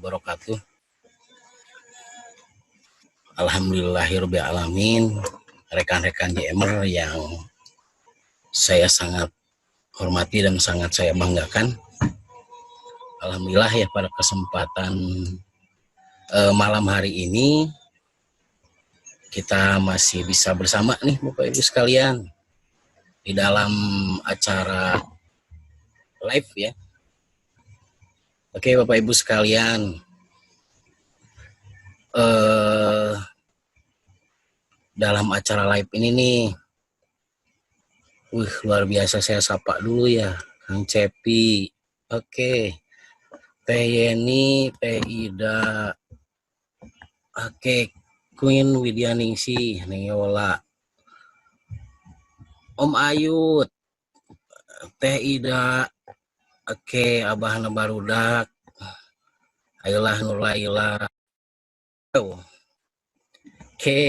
wabarakatuh. Alhamdulillahirabbil alamin. Rekan-rekan JMer yang saya sangat hormati dan sangat saya banggakan. Alhamdulillah ya, pada kesempatan malam hari ini kita masih bisa bersama nih Bapak Ibu sekalian di dalam acara live ya. Oke Bapak Ibu sekalian, dalam acara live ini nih, luar biasa, saya sapa dulu ya Kang Cepi. Oke, Teh Yeni, Teh Ida, oke, Queen Widyaningsih, Neola, Om Ayut, Teh Ida, oke, Abah Nabarudak, Ailah Nurlaila, oke,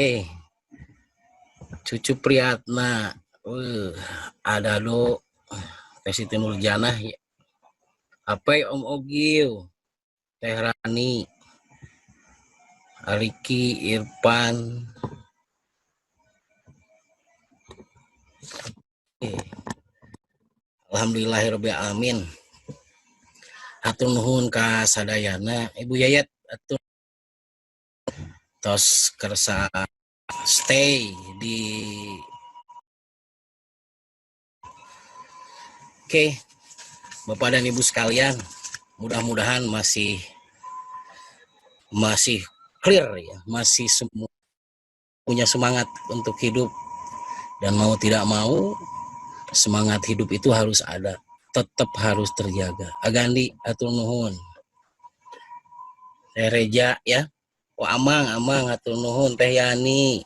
Cucu Priyatna, ada do, Teh Siti Nurjanah, apa Om Ogiu, Teh Rani, Ariki, Irfan, alhamdulillahirabbil alamin. Hatur nuhun ka sadayana Ibu Yayat atur tos kersa stay di Oke, Bapak dan Ibu sekalian, mudah-mudahan masih clear ya, masih semua punya semangat untuk hidup, dan mau tidak mau semangat hidup itu harus ada, tetap harus terjaga. Agandi atur nuhun. Teh Reja ya, Amang atur nuhun. Teh Yani,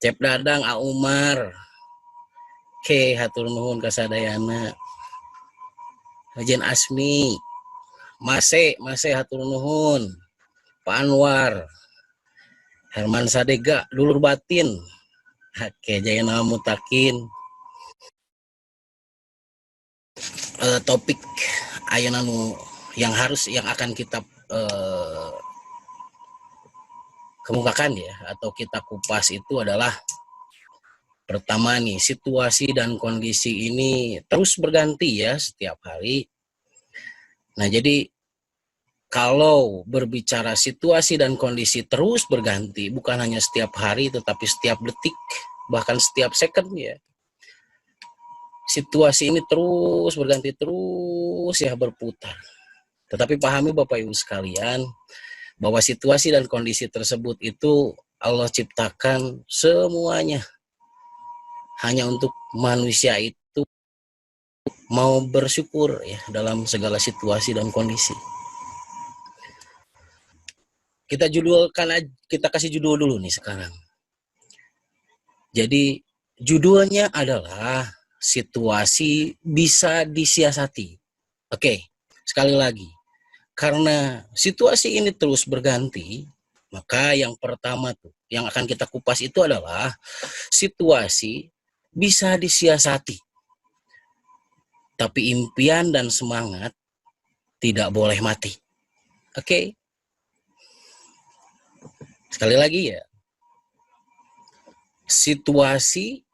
Cep Dadang, A Umar, oke, hatur nuhun kasadayana. Hajen Asmi, Mase hatur nuhun. Pak Anwar, Herman Sadega, dulur batin. Oke, Jayana Mutakin. Topik ayeuna yang akan kita kemukakan ya, atau kita kupas itu adalah pertama nih, situasi dan kondisi ini terus berganti ya setiap hari. Nah, jadi kalau berbicara situasi dan kondisi terus berganti, bukan hanya setiap hari tetapi setiap detik, bahkan setiap second ya. Situasi ini terus berganti, terus ya berputar. Tetapi pahami Bapak Ibu sekalian, bahwa situasi dan kondisi tersebut itu Allah ciptakan semuanya hanya untuk manusia itu mau bersyukur ya dalam segala situasi dan kondisi. Kita kasih judul dulu nih sekarang. Jadi judulnya adalah situasi bisa disiasati. Oke, sekali lagi. Karena situasi ini terus berganti, maka yang pertama tuh yang akan kita kupas itu adalah situasi bisa disiasati. Tapi impian dan semangat tidak boleh mati. Oke. Sekali lagi ya. Situasi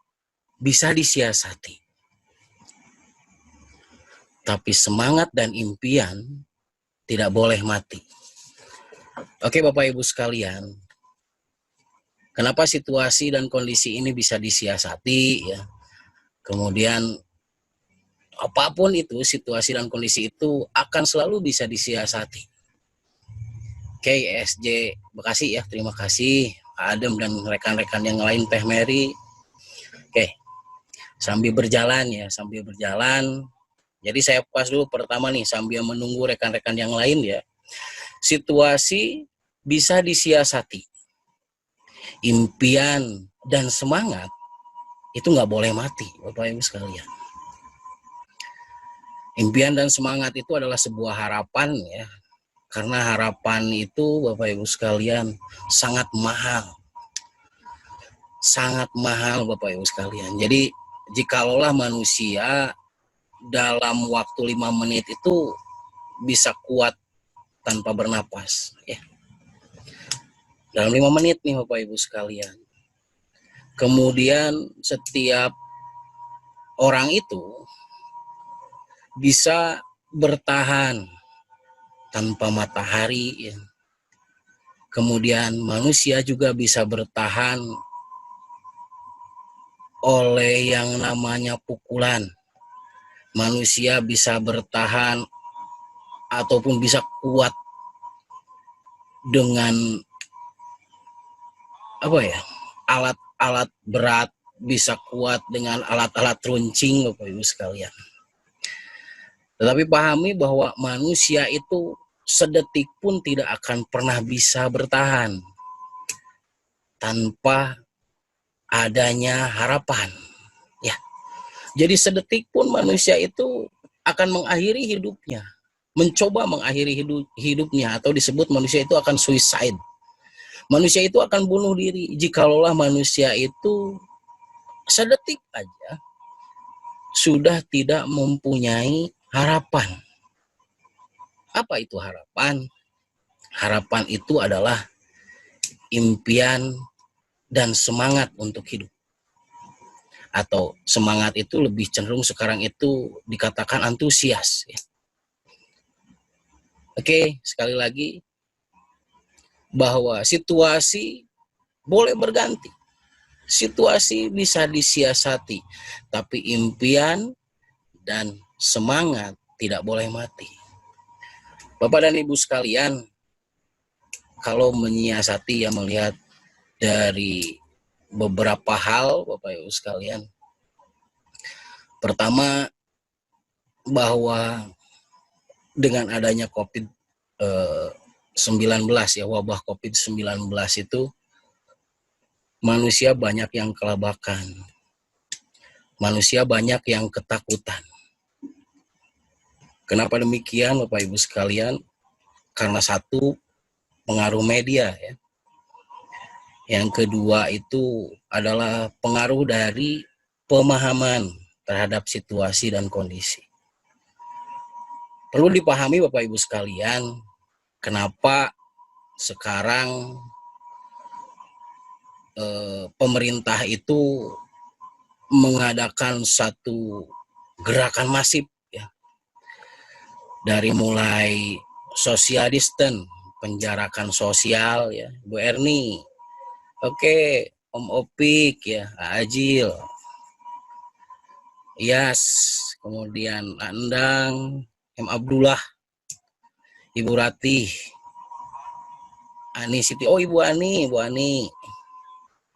bisa disiasati. Tapi semangat dan impian tidak boleh mati. Oke Bapak Ibu sekalian. Kenapa situasi dan kondisi ini bisa disiasati ya? Kemudian apapun itu, situasi dan kondisi itu akan selalu bisa disiasati. Oke, SJ Bekasi ya, terima kasih Adem dan rekan-rekan yang lain, Teh Mary. Oke, sambil berjalan. Jadi saya pas dulu pertama nih sambil menunggu rekan-rekan yang lain ya. Situasi bisa disiasati. Impian dan semangat itu nggak boleh mati, Bapak Ibu sekalian. Impian dan semangat itu adalah sebuah harapan ya. Karena harapan itu Bapak Ibu sekalian sangat mahal. Sangat mahal Bapak Ibu sekalian. Jadi jikalau manusia dalam waktu 5 menit itu bisa kuat tanpa bernapas. Ya. Dalam 5 menit nih Bapak Ibu sekalian. Kemudian setiap orang itu bisa bertahan tanpa matahari. Ya. Kemudian manusia juga bisa bertahan oleh yang namanya pukulan. Manusia bisa bertahan ataupun bisa kuat dengan alat-alat berat, bisa kuat dengan alat-alat runcing Bapak Ibu sekalian. Tetapi pahami bahwa manusia itu sedetik pun tidak akan pernah bisa bertahan tanpa adanya harapan. Ya. Jadi sedetik pun manusia itu akan mengakhiri hidupnya, mencoba mengakhiri hidupnya, atau disebut manusia itu akan suicide. Manusia itu akan bunuh diri jikalau manusia itu sedetik aja sudah tidak mempunyai harapan. Apa itu harapan? Harapan itu adalah impian dan semangat untuk hidup. Atau semangat itu lebih cenderung sekarang itu dikatakan antusias. Ya. Oke, sekali lagi, bahwa situasi boleh berganti. Situasi bisa disiasati, tapi impian dan semangat tidak boleh mati. Bapak dan Ibu sekalian, kalau menyiasati yang melihat dari beberapa hal, Bapak Ibu sekalian. Pertama, bahwa dengan adanya COVID-19 ya, wabah COVID-19 itu, manusia banyak yang kelabakan. Manusia banyak yang ketakutan. Kenapa demikian Bapak Ibu sekalian? Karena satu, pengaruh media ya. Yang kedua itu adalah pengaruh dari pemahaman terhadap situasi dan kondisi. Perlu dipahami Bapak Ibu sekalian, kenapa sekarang pemerintah itu mengadakan satu gerakan masif ya. Dari mulai social distance, penjarakan sosial ya, Bu Erni. Oke, Om Opik ya, Ajil. Yas, kemudian Andang, M Abdullah, Ibu Ratih, Ani Siti, oh Ibu Ani,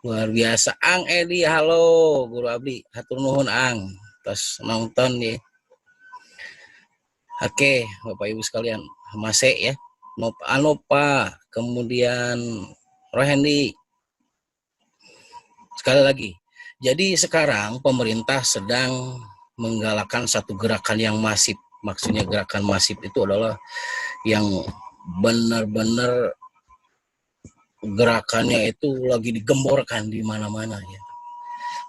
luar biasa. Ang Edi, halo Guru Abdi, hatur nuhun Ang, terus nonton ya. Oke, Bapak Ibu sekalian, Mase ya, Anopa, kemudian Rohendi. Sekali lagi, jadi sekarang pemerintah sedang menggalakkan satu gerakan yang masif. Maksudnya gerakan masif itu adalah yang benar-benar gerakannya itu lagi digemborkan di mana-mana ya.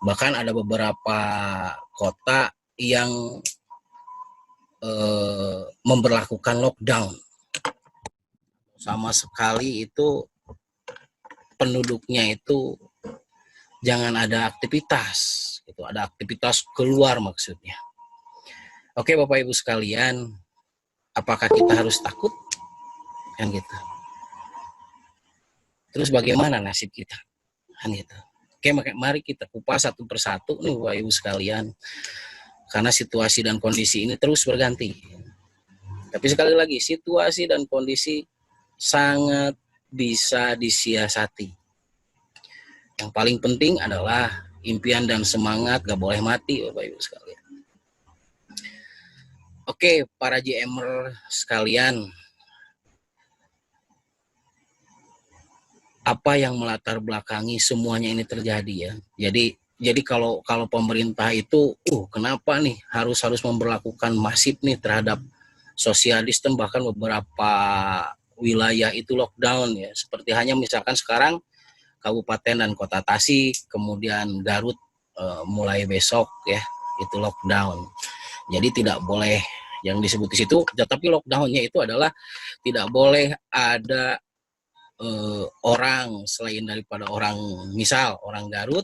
Bahkan ada beberapa kota yang memberlakukan lockdown. Sama sekali itu penduduknya itu jangan ada aktivitas, itu ada aktivitas keluar maksudnya. Oke Bapak Ibu sekalian, apakah kita harus takut? Kan gitu. Terus bagaimana nasib kita? Kan gitu. Oke, mari kita kupas satu persatu nih Bapak Ibu sekalian. Karena situasi dan kondisi ini terus berganti. Tapi sekali lagi, situasi dan kondisi sangat bisa disiasati. Yang paling penting adalah impian dan semangat gak boleh mati Bapak Ibu sekalian. Oke, para JMer sekalian, apa yang melatar belakangi semuanya ini terjadi ya. Jadi kalau pemerintah itu kenapa nih harus memberlakukan masif nih terhadap social distance, bahkan beberapa wilayah itu lockdown ya. Seperti hanya misalkan sekarang Kabupaten dan Kota Tasik, kemudian Garut mulai besok ya itu lockdown. Jadi tidak boleh yang disebut di situ. Tetapi lockdownnya itu adalah tidak boleh ada orang selain daripada orang, misal orang Garut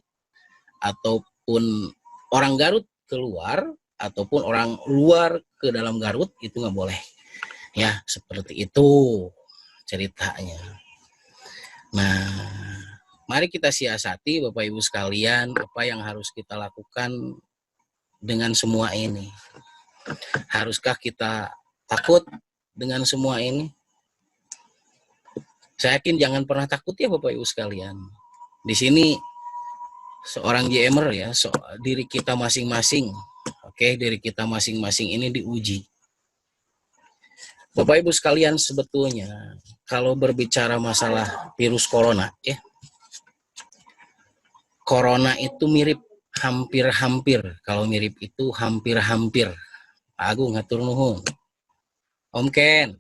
ataupun orang Garut keluar ataupun orang luar ke dalam Garut, itu nggak boleh. Ya, seperti itu ceritanya. Nah, mari kita siasati Bapak Ibu sekalian, apa yang harus kita lakukan dengan semua ini. Haruskah kita takut dengan semua ini? Saya yakin jangan pernah takut ya Bapak Ibu sekalian. Di sini seorang JMer ya, diri kita masing-masing. Oke, diri kita masing-masing ini diuji. Bapak Ibu sekalian, sebetulnya kalau berbicara masalah virus corona ya, corona itu mirip hampir-hampir. Kalau mirip itu hampir-hampir. Pak Agung hatur nuhun. Om Ken,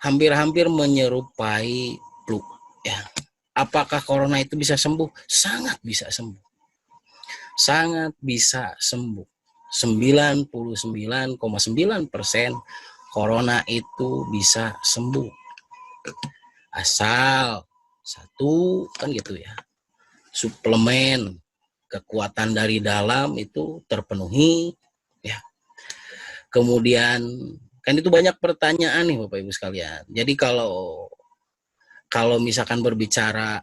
hampir-hampir menyerupai flu ya. Apakah corona itu bisa sembuh? Sangat bisa sembuh. Sangat bisa sembuh. 99,9% corona itu bisa sembuh. Asal satu kan gitu ya. Suplemen kekuatan dari dalam itu terpenuhi ya. Kemudian kan itu banyak pertanyaan nih Bapak Ibu sekalian. Jadi kalau misalkan berbicara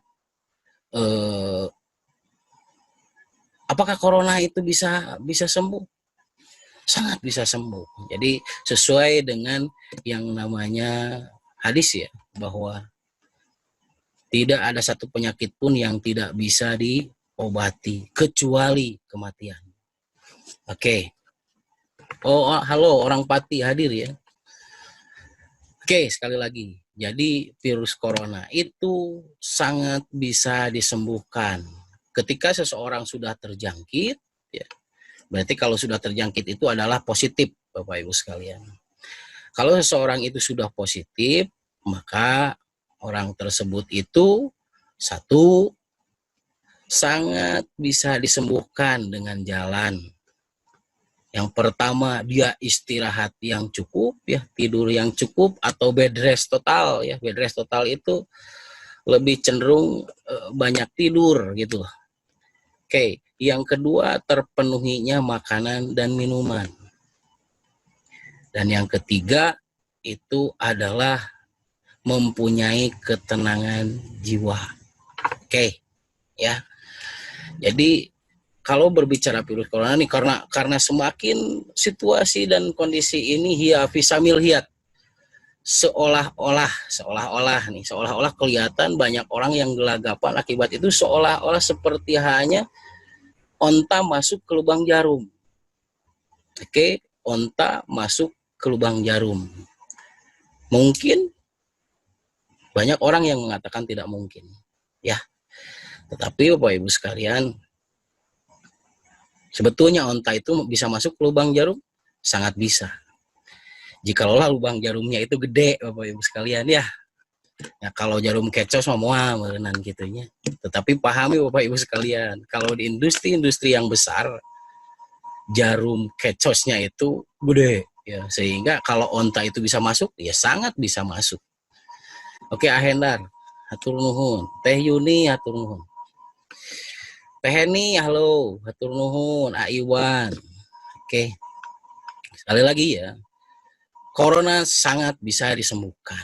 apakah corona itu bisa sembuh? Sangat bisa sembuh. Jadi sesuai dengan yang namanya hadis ya, bahwa tidak ada satu penyakit pun yang tidak bisa diobati kecuali kematian. Oke. Oh, halo orang Pati hadir ya. Oke, sekali lagi. Jadi virus corona itu sangat bisa disembuhkan. Ketika seseorang sudah terjangkit, ya, berarti kalau sudah terjangkit itu adalah positif, Bapak Ibu sekalian. Kalau seseorang itu sudah positif, maka orang tersebut itu satu, sangat bisa disembuhkan dengan jalan. Yang pertama, dia istirahat yang cukup ya, tidur yang cukup atau bed rest total ya. Bed rest total itu lebih cenderung banyak tidur gitu. Oke, yang kedua terpenuhinya makanan dan minuman. Dan yang ketiga itu adalah mempunyai ketenangan jiwa. Oke, ya. Jadi kalau berbicara virus corona ini karena semakin situasi dan kondisi ini fisamil hiat, seolah-olah kelihatan banyak orang yang gelagapan akibat itu, seolah-olah seperti hanya onta masuk ke lubang jarum. Oke, onta masuk ke lubang jarum. Mungkin banyak orang yang mengatakan tidak mungkin, ya. Tetapi Bapak Ibu sekalian, sebetulnya onta itu bisa masuk ke lubang jarum? Sangat bisa. Jikalau lubang jarumnya itu gede, Bapak Ibu sekalian ya. Ya kalau jarum kecos semua merenan gitunya. Tetapi pahami Bapak Ibu sekalian, kalau di industri-industri yang besar, jarum kecosnya itu gede ya, sehingga kalau onta itu bisa masuk, ya sangat bisa masuk. Oke, Ahendar, hatur nuhun. Teh Yuni, hatur nuhun. Teh Heni, halo, hatur nuhun. Aiwan. Oke. Sekali lagi ya. Corona sangat bisa disembuhkan.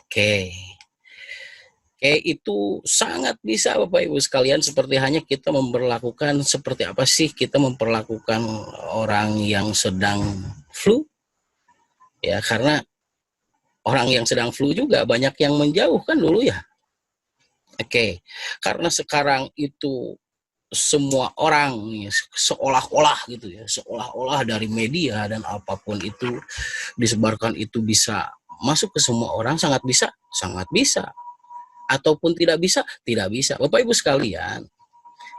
Oke. Oke, itu sangat bisa Bapak Ibu sekalian, seperti hanya kita memperlakukan seperti apa sih kita memperlakukan orang yang sedang flu. Ya, karena orang yang sedang flu juga banyak yang menjauh kan dulu ya. Oke, karena sekarang itu semua orang seolah-olah gitu ya, seolah-olah dari media dan apapun itu disebarkan itu bisa masuk ke semua orang, sangat bisa. Ataupun tidak bisa. Bapak Ibu sekalian,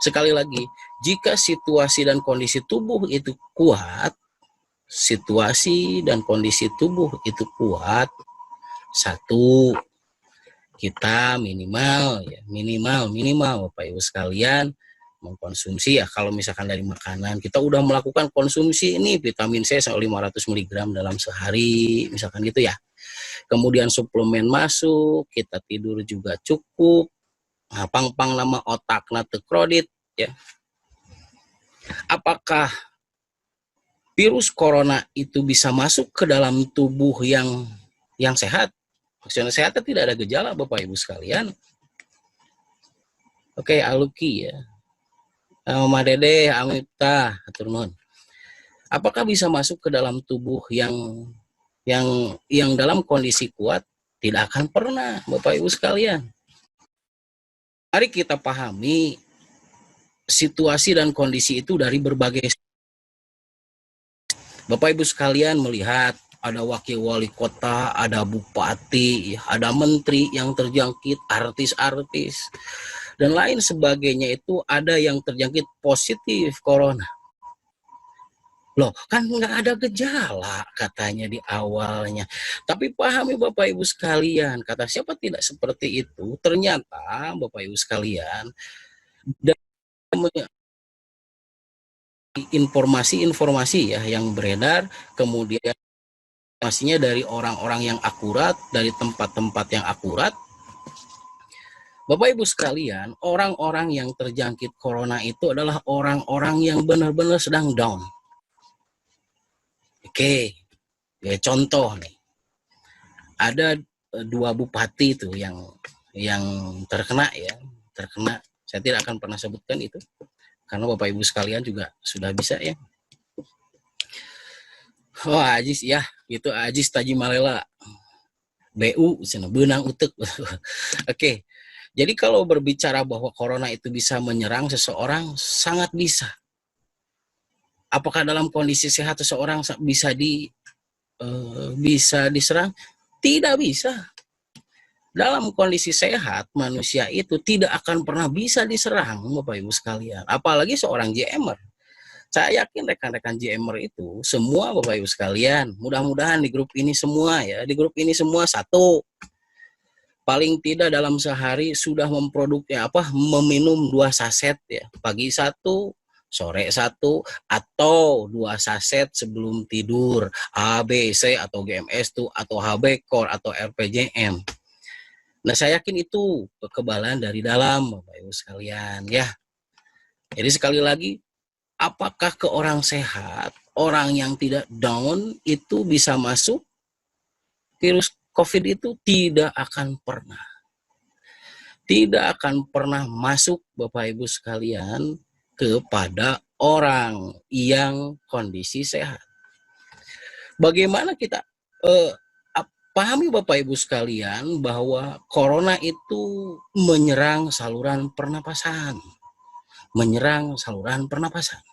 sekali lagi, jika situasi dan kondisi tubuh itu kuat, satu, kita minimal Bapak Ibu sekalian, mengkonsumsi ya, kalau misalkan dari makanan kita udah melakukan konsumsi ini vitamin C sampai 500 mg dalam sehari misalkan gitu ya, kemudian suplemen masuk, kita tidur juga cukup, pang nama otakna teu krodit ya, apakah virus corona itu bisa masuk ke dalam tubuh yang sehat? Maksudnya sehat tidak ada gejala Bapak Ibu sekalian. Oke, Aluki ya, Mama Dede, Amipta, atur nuhun. Apakah bisa masuk ke dalam tubuh yang dalam kondisi kuat? Tidak akan pernah, Bapak Ibu sekalian. Mari kita pahami situasi dan kondisi itu dari berbagai. Bapak Ibu sekalian melihat ada wakil wali kota, ada bupati, ada menteri yang terjangkit, artis-artis, dan lain sebagainya itu ada yang terjangkit positif corona. Loh, kan nggak ada gejala katanya di awalnya. Tapi pahami Bapak Ibu sekalian, kata siapa tidak seperti itu? Ternyata Bapak Ibu sekalian, dari informasi-informasi ya yang beredar, kemudian informasinya dari orang-orang yang akurat, dari tempat-tempat yang akurat. Bapak Ibu sekalian, orang-orang yang terjangkit corona itu adalah orang-orang yang benar-benar sedang down. Oke, ya, contoh nih, ada 2 bupati itu yang terkena ya, terkena. Saya tidak akan pernah sebutkan itu, karena Bapak Ibu sekalian juga sudah bisa ya. Oh Ajis ya, itu Ajis Tajimalela, BU, benang utek. Oke. Jadi kalau berbicara bahwa corona itu bisa menyerang seseorang, sangat bisa. Apakah dalam kondisi sehat seseorang bisa diserang? Tidak bisa. Dalam kondisi sehat, manusia itu tidak akan pernah bisa diserang, Bapak Ibu sekalian. Apalagi seorang JMer. Saya yakin rekan-rekan JMer itu semua Bapak Ibu sekalian, mudah-mudahan di grup ini semua ya, di grup ini semua satu, paling tidak dalam sehari sudah meminum 2 saset ya, pagi 1, sore 1, atau 2 saset sebelum tidur, ABC atau GMS tuh, atau HB Core atau RPJM. Nah, saya yakin itu kekebalan dari dalam Bapak Ibu sekalian ya. Jadi sekali lagi, apakah ke orang sehat, orang yang tidak down itu bisa masuk virus COVID itu? Tidak akan pernah. Tidak akan pernah masuk Bapak Ibu sekalian kepada orang yang kondisi sehat. Bagaimana kita pahami Bapak Ibu sekalian bahwa corona itu menyerang saluran pernapasan. Menyerang saluran pernapasan.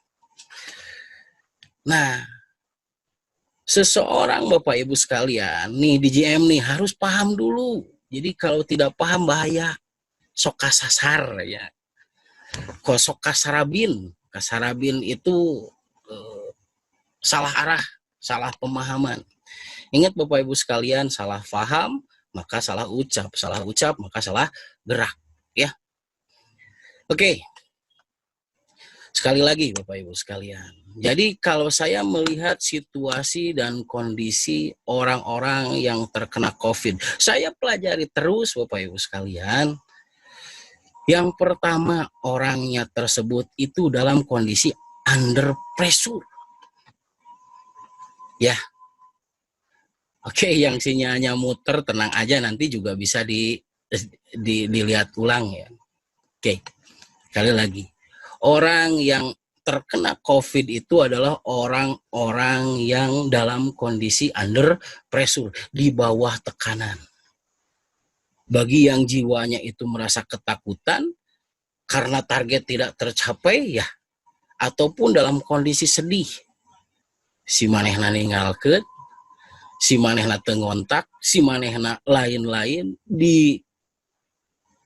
Nah, seseorang Bapak Ibu sekalian, nih di GM nih harus paham dulu. Jadi kalau tidak paham bahaya, sok kasasar ya. Kok sok kasarabin itu salah arah, salah pemahaman. Ingat Bapak Ibu sekalian, salah paham maka salah ucap maka salah gerak ya. Oke. Sekali lagi Bapak Ibu sekalian. Jadi kalau saya melihat situasi dan kondisi orang-orang yang terkena COVID, saya pelajari terus Bapak Ibu sekalian. Yang pertama, orangnya tersebut itu dalam kondisi under pressure. Ya. Oke, yang sinyalnya muter tenang aja, nanti juga bisa dilihat ulang ya. Oke. Sekali lagi. Orang yang terkena COVID itu adalah orang-orang yang dalam kondisi under pressure, di bawah tekanan. Bagi yang jiwanya itu merasa ketakutan karena target tidak tercapai ya, ataupun dalam kondisi sedih, si manehna ninggalkeun, si manehna teu ngontak, si manehna lain-lain, di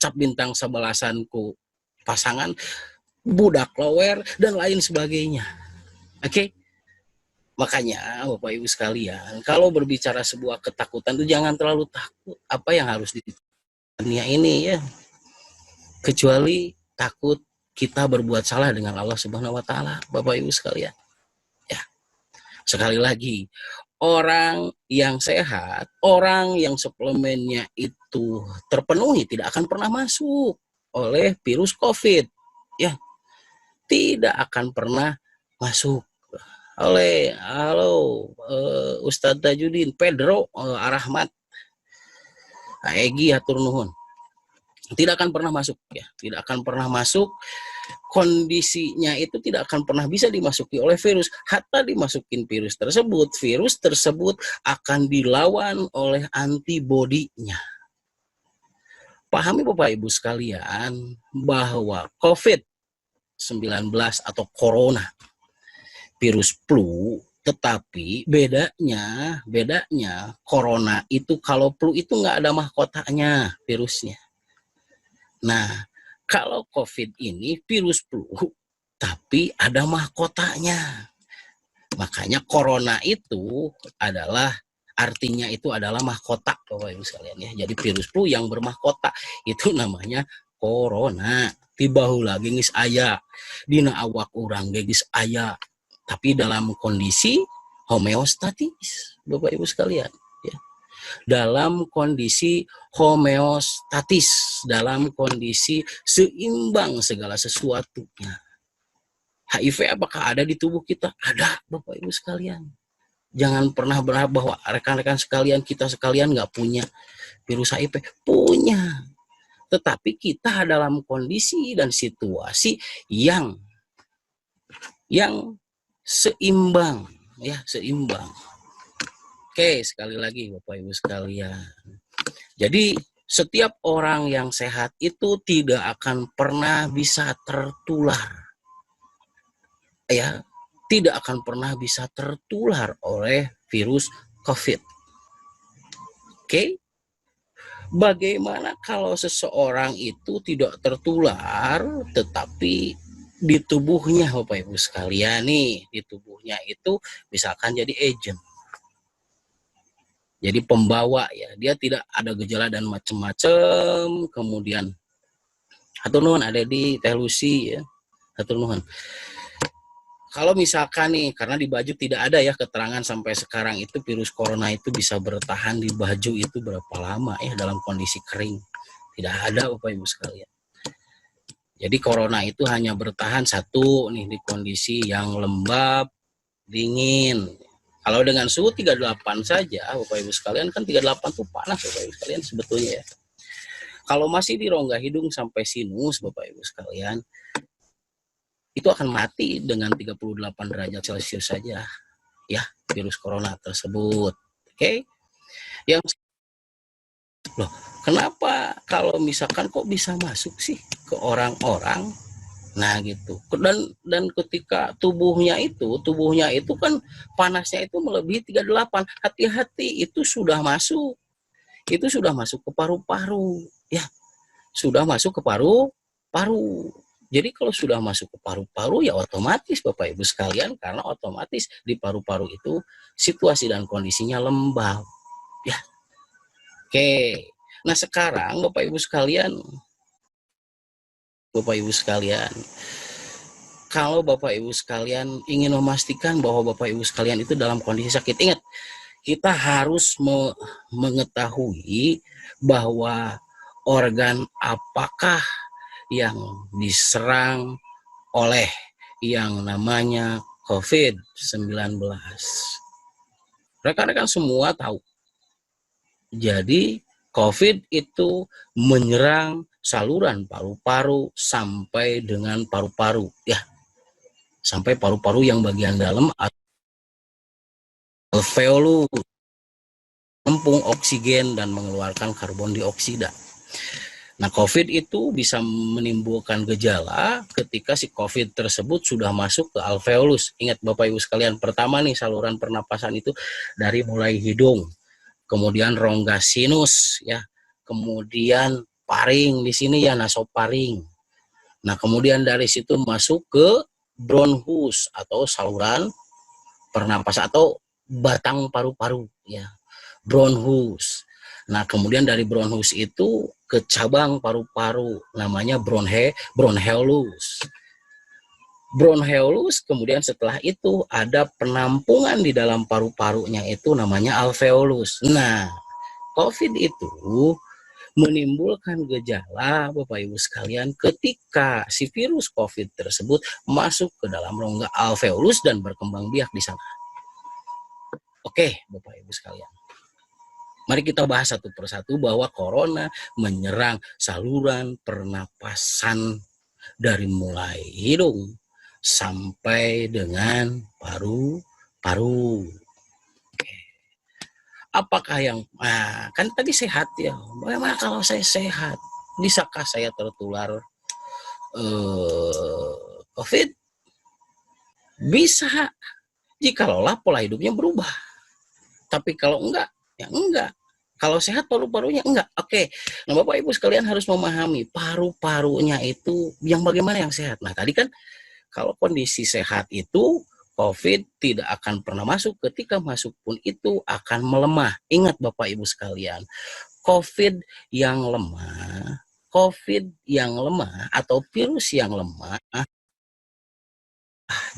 cap bintang 11-an ku pasangan, budak lower, dan lain sebagainya. Oke? Makanya Bapak Ibu sekalian, kalau berbicara sebuah ketakutan itu jangan terlalu takut. Apa yang harus dunia ini ya? Kecuali takut kita berbuat salah dengan Allah Subhanahu wa taala, Bapak Ibu sekalian. Ya. Sekali lagi, orang yang sehat, orang yang suplemennya itu terpenuhi tidak akan pernah masuk oleh virus COVID. Ya, tidak akan pernah masuk oleh Ustadz Tajudin, Pedro Arahmat, Egi hatur nuhun. Tidak akan pernah masuk ya, tidak akan pernah masuk. Kondisinya itu tidak akan pernah bisa dimasuki oleh virus. Hatta dimasukin virus tersebut akan dilawan oleh antibodinya. Pahami Bapak Ibu sekalian bahwa COVID-19 atau corona, virus flu, tetapi bedanya corona itu kalau flu itu nggak ada mahkotanya virusnya. Nah, kalau COVID ini virus flu, tapi ada mahkotanya. Makanya corona itu adalah artinya itu adalah mahkota, Bapak Ibu sekalian ya. Jadi virus flu yang bermahkota itu namanya corona. Di bahu lagi geus aya, dina awak urang geus aya, tapi dalam kondisi homeostatis, Bapak Ibu sekalian ya. Dalam kondisi homeostatis, dalam kondisi seimbang segala sesuatunya. HIV apakah ada di tubuh kita? Ada, Bapak Ibu sekalian. Jangan pernah berharap bahwa rekan-rekan sekalian, kita sekalian nggak punya virus HIV. Punya. Tetapi kita dalam kondisi dan situasi yang seimbang. Ya, seimbang. Oke, sekali lagi Bapak Ibu sekalian. Jadi setiap orang yang sehat itu tidak akan pernah bisa tertular. Ya, tidak akan pernah bisa tertular oleh virus COVID. Oke? Bagaimana kalau seseorang itu tidak tertular, tetapi di tubuhnya, Bapak Ibu sekalian nih, di tubuhnya itu misalkan jadi agent. Jadi pembawa ya, dia tidak ada gejala dan macam-macam, kemudian hatur nuhun ada di Teh Lucy ya. Hatur nuhun. Kalau misalkan nih, karena di baju tidak ada ya keterangan sampai sekarang itu virus corona itu bisa bertahan di baju itu berapa lama ya dalam kondisi kering. Tidak ada Bapak Ibu sekalian. Jadi corona itu hanya bertahan satu nih di kondisi yang lembab, dingin. Kalau dengan suhu 38 saja Bapak Ibu sekalian, kan 38 itu panas Bapak Ibu sekalian sebetulnya ya. Kalau masih di rongga hidung sampai sinus Bapak Ibu sekalian, itu akan mati dengan 38 derajat Celcius saja ya virus corona tersebut. Oke. Yang loh, kenapa kalau misalkan kok bisa masuk sih ke orang-orang? Nah gitu. Dan ketika tubuhnya itu kan panasnya itu melebihi 38. Hati-hati, itu sudah masuk. Itu sudah masuk ke paru-paru ya. Sudah masuk ke paru-paru. Jadi kalau sudah masuk ke paru-paru ya otomatis Bapak Ibu sekalian, karena otomatis di paru-paru itu situasi dan kondisinya lembab. Ya. Oke. Nah, sekarang Bapak Ibu sekalian, kalau Bapak Ibu sekalian ingin memastikan bahwa Bapak Ibu sekalian itu dalam kondisi sakit, ingat, kita harus mengetahui bahwa organ apakah yang diserang oleh yang namanya COVID-19. Rekan-rekan semua tahu. Jadi COVID itu menyerang saluran paru-paru sampai dengan paru-paru ya. Sampai paru-paru yang bagian dalam alveolus, menampung oksigen dan mengeluarkan karbon dioksida. Nah, COVID itu bisa menimbulkan gejala ketika si COVID tersebut sudah masuk ke alveolus. Ingat Bapak Ibu sekalian, pertama nih saluran pernapasan itu dari mulai hidung, kemudian rongga sinus ya, kemudian paring di sini ya, nasoparing. Nah, kemudian dari situ masuk ke bronchus atau saluran pernapasan atau batang paru-paru ya, bronchus. Nah, kemudian dari bronchus itu ke cabang paru-paru, namanya bronchioles. Bronchioles, kemudian setelah itu ada penampungan di dalam paru-parunya, itu namanya alveolus. Nah, COVID itu menimbulkan gejala, Bapak Ibu sekalian, ketika si virus COVID tersebut masuk ke dalam rongga alveolus dan berkembang biak di sana. Oke, Bapak Ibu sekalian. Mari kita bahas satu persatu bahwa corona menyerang saluran pernapasan dari mulai hidung sampai dengan paru-paru. Apakah yang kan tadi sehat ya? Bagaimana kalau saya sehat? Bisakah saya tertular COVID? Bisa, jikalau pola hidupnya berubah. Tapi kalau enggak, ya enggak. Kalau sehat paru-parunya enggak. Oke. Nah, Bapak Ibu sekalian harus memahami paru-parunya itu yang bagaimana yang sehat. Nah, tadi kan kalau kondisi sehat itu COVID tidak akan pernah masuk, ketika masuk pun itu akan melemah. Ingat Bapak Ibu sekalian, COVID yang lemah atau virus yang lemah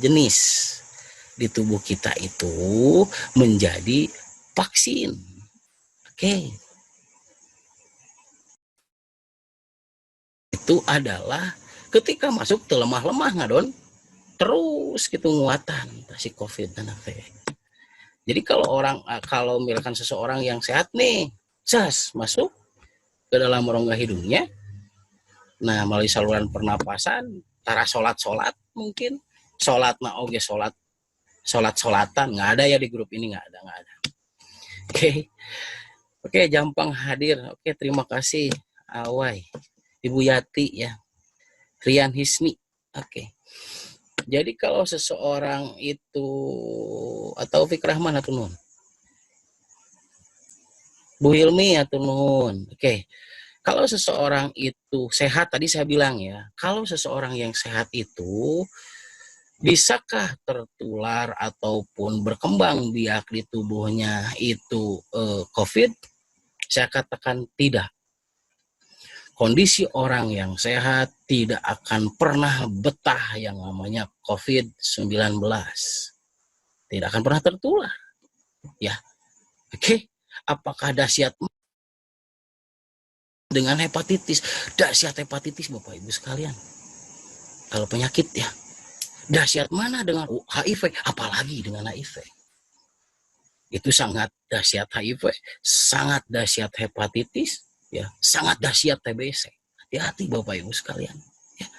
jenis di tubuh kita itu menjadi vaksin. Oke. Itu adalah ketika masuk lemah ngadon terus gitu nguatan si COVID dan apa. Jadi kalau misalkan seseorang yang sehat nih, masuk ke dalam rongga hidungnya, nah melalui saluran pernapasan, tara sholat mungkin, sholat oke sholat-sholatan, nggak ada ya di grup ini, nggak ada. Oke, Jampang hadir. Oke, terima kasih Awai, Ibu Yati ya, Rian Hisni. Oke. Jadi kalau seseorang itu, atau Fikrahman atau nun, Bu Hilmi atau nun. Oke. Kalau seseorang itu sehat, tadi saya bilang ya, kalau seseorang yang sehat itu bisakah tertular ataupun berkembang biak di tubuhnya itu COVID? Saya katakan tidak. Kondisi orang yang sehat tidak akan pernah betah yang namanya COVID-19. Tidak akan pernah tertular. Ya. Oke. Apakah dahsyat dengan hepatitis? Dahsyat hepatitis Bapak Ibu sekalian. Kalau penyakit ya. Dahsyat mana dengan HIV? Apalagi dengan HIV. Itu sangat dahsyat HIV, sangat dahsyat hepatitis, ya, sangat dahsyat TBC. Hati-hati Bapak Ibu sekalian. Ya.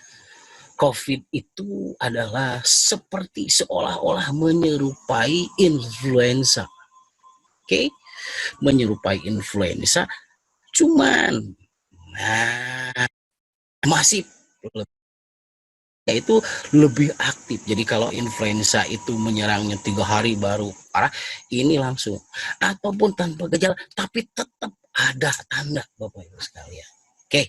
COVID itu adalah seperti seolah-olah menyerupai influenza. Oke? Menyerupai influenza, cuman masih itu lebih aktif. Jadi kalau influenza itu menyerangnya 3 hari baru parah, ini langsung. Ataupun tanpa gejala, tapi tetap ada tanda Bapak Ibu sekalian. Oke,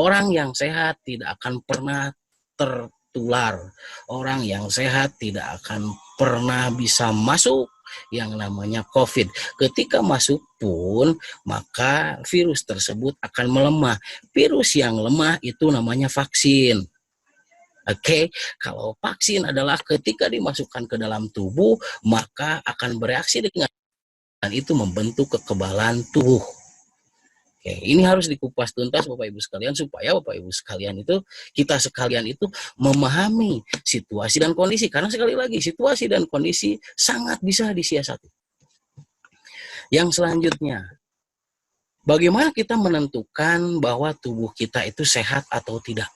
orang yang sehat tidak akan pernah tertular. Orang yang sehat tidak akan pernah bisa masuk yang namanya COVID. Ketika masuk pun, maka virus tersebut akan melemah. Virus yang lemah itu namanya vaksin. Oke, kalau vaksin adalah ketika dimasukkan ke dalam tubuh, maka akan bereaksi dengan dan itu membentuk kekebalan tubuh. Oke, ini harus dikupas tuntas Bapak Ibu sekalian supaya Bapak Ibu sekalian itu, kita sekalian itu memahami situasi dan kondisi. Karena sekali lagi situasi dan kondisi sangat bisa disiasati. Yang selanjutnya, bagaimana kita menentukan bahwa tubuh kita itu sehat atau tidak?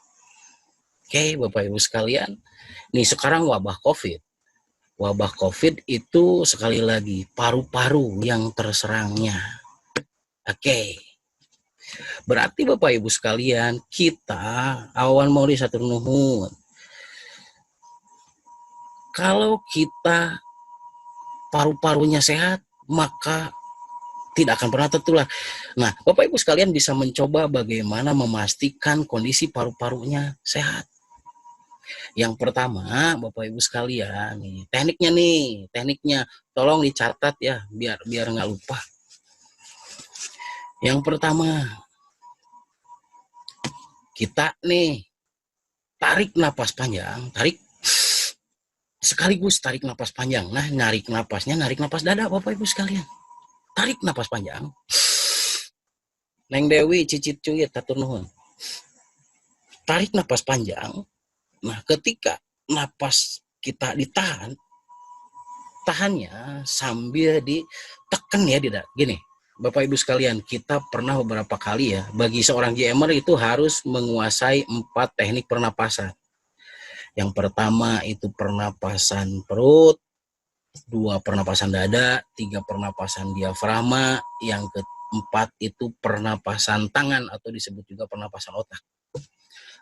Oke, Bapak Ibu sekalian, nih sekarang wabah COVID. Wabah COVID itu sekali lagi paru-paru yang terserangnya. Oke. Berarti Bapak Ibu sekalian, kita awan mauli satu nuhun. Kalau kita paru-parunya sehat, maka tidak akan pernah tertular. Nah, Bapak Ibu sekalian bisa mencoba bagaimana memastikan kondisi paru-parunya sehat. Yang pertama, Bapak Ibu sekalian, tekniknya tolong dicatat ya, biar nggak lupa. Yang pertama, kita nih tarik napas panjang, tarik sekaligus tarik napas panjang. Nah, narik napasnya, narik napas dada Bapak Ibu sekalian. Tarik napas panjang. Neng Dewi, cicit cuyit, atur nuhun. Tarik napas panjang. Nah, ketika napas kita ditahan, tahannya sambil ditekan ya, tidak gini. Bapak Ibu sekalian, kita pernah beberapa kali ya, bagi seorang JMer itu harus menguasai 4 teknik pernapasan. Yang pertama itu pernapasan perut, 2 pernapasan dada, 3 pernapasan diafragma, yang keempat itu pernapasan tangan atau disebut juga pernapasan otak.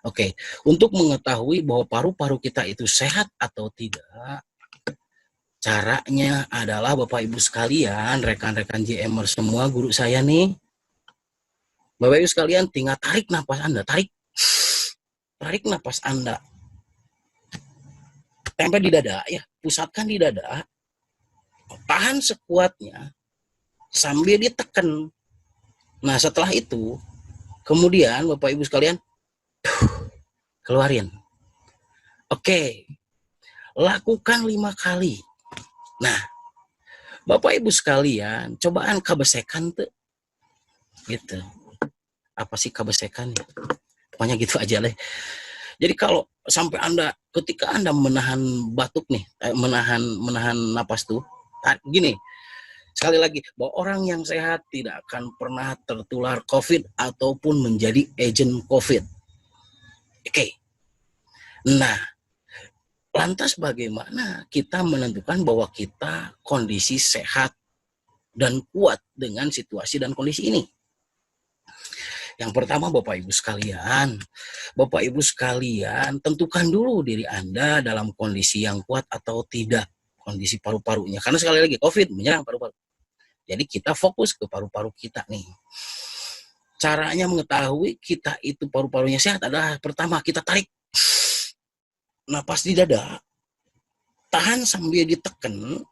Oke, untuk mengetahui bahwa paru-paru kita itu sehat atau tidak, caranya adalah Bapak Ibu sekalian, rekan-rekan JMer semua, guru saya nih, Bapak Ibu sekalian tinggal tarik napas Anda, tarik napas Anda, tempel di dada ya, pusatkan di dada, tahan sekuatnya sambil ditekan. Nah, setelah itu kemudian Bapak Ibu sekalian keluarin. Oke, lakukan 5 kali. Nah, Bapak Ibu sekalian, cobaan kabesekan tuh gitu. Apa sih kabesekan ya? Pokoknya gitu aja lah. Jadi kalau sampai Anda ketika Anda menahan batuk nih, menahan napas tuh, gini. Sekali lagi, bahwa orang yang sehat tidak akan pernah tertular COVID ataupun menjadi agent COVID. Oke. Nah, lantas bagaimana kita menentukan bahwa kita kondisi sehat dan kuat dengan situasi dan kondisi ini? Yang pertama Bapak Ibu sekalian, tentukan dulu diri Anda dalam kondisi yang kuat atau tidak, kondisi paru-parunya. Karena sekali lagi COVID menyerang paru-paru. Jadi kita fokus ke paru-paru kita nih. Caranya mengetahui kita itu paru-parunya sehat adalah pertama kita tarik napas di dada, tahan sambil ditekan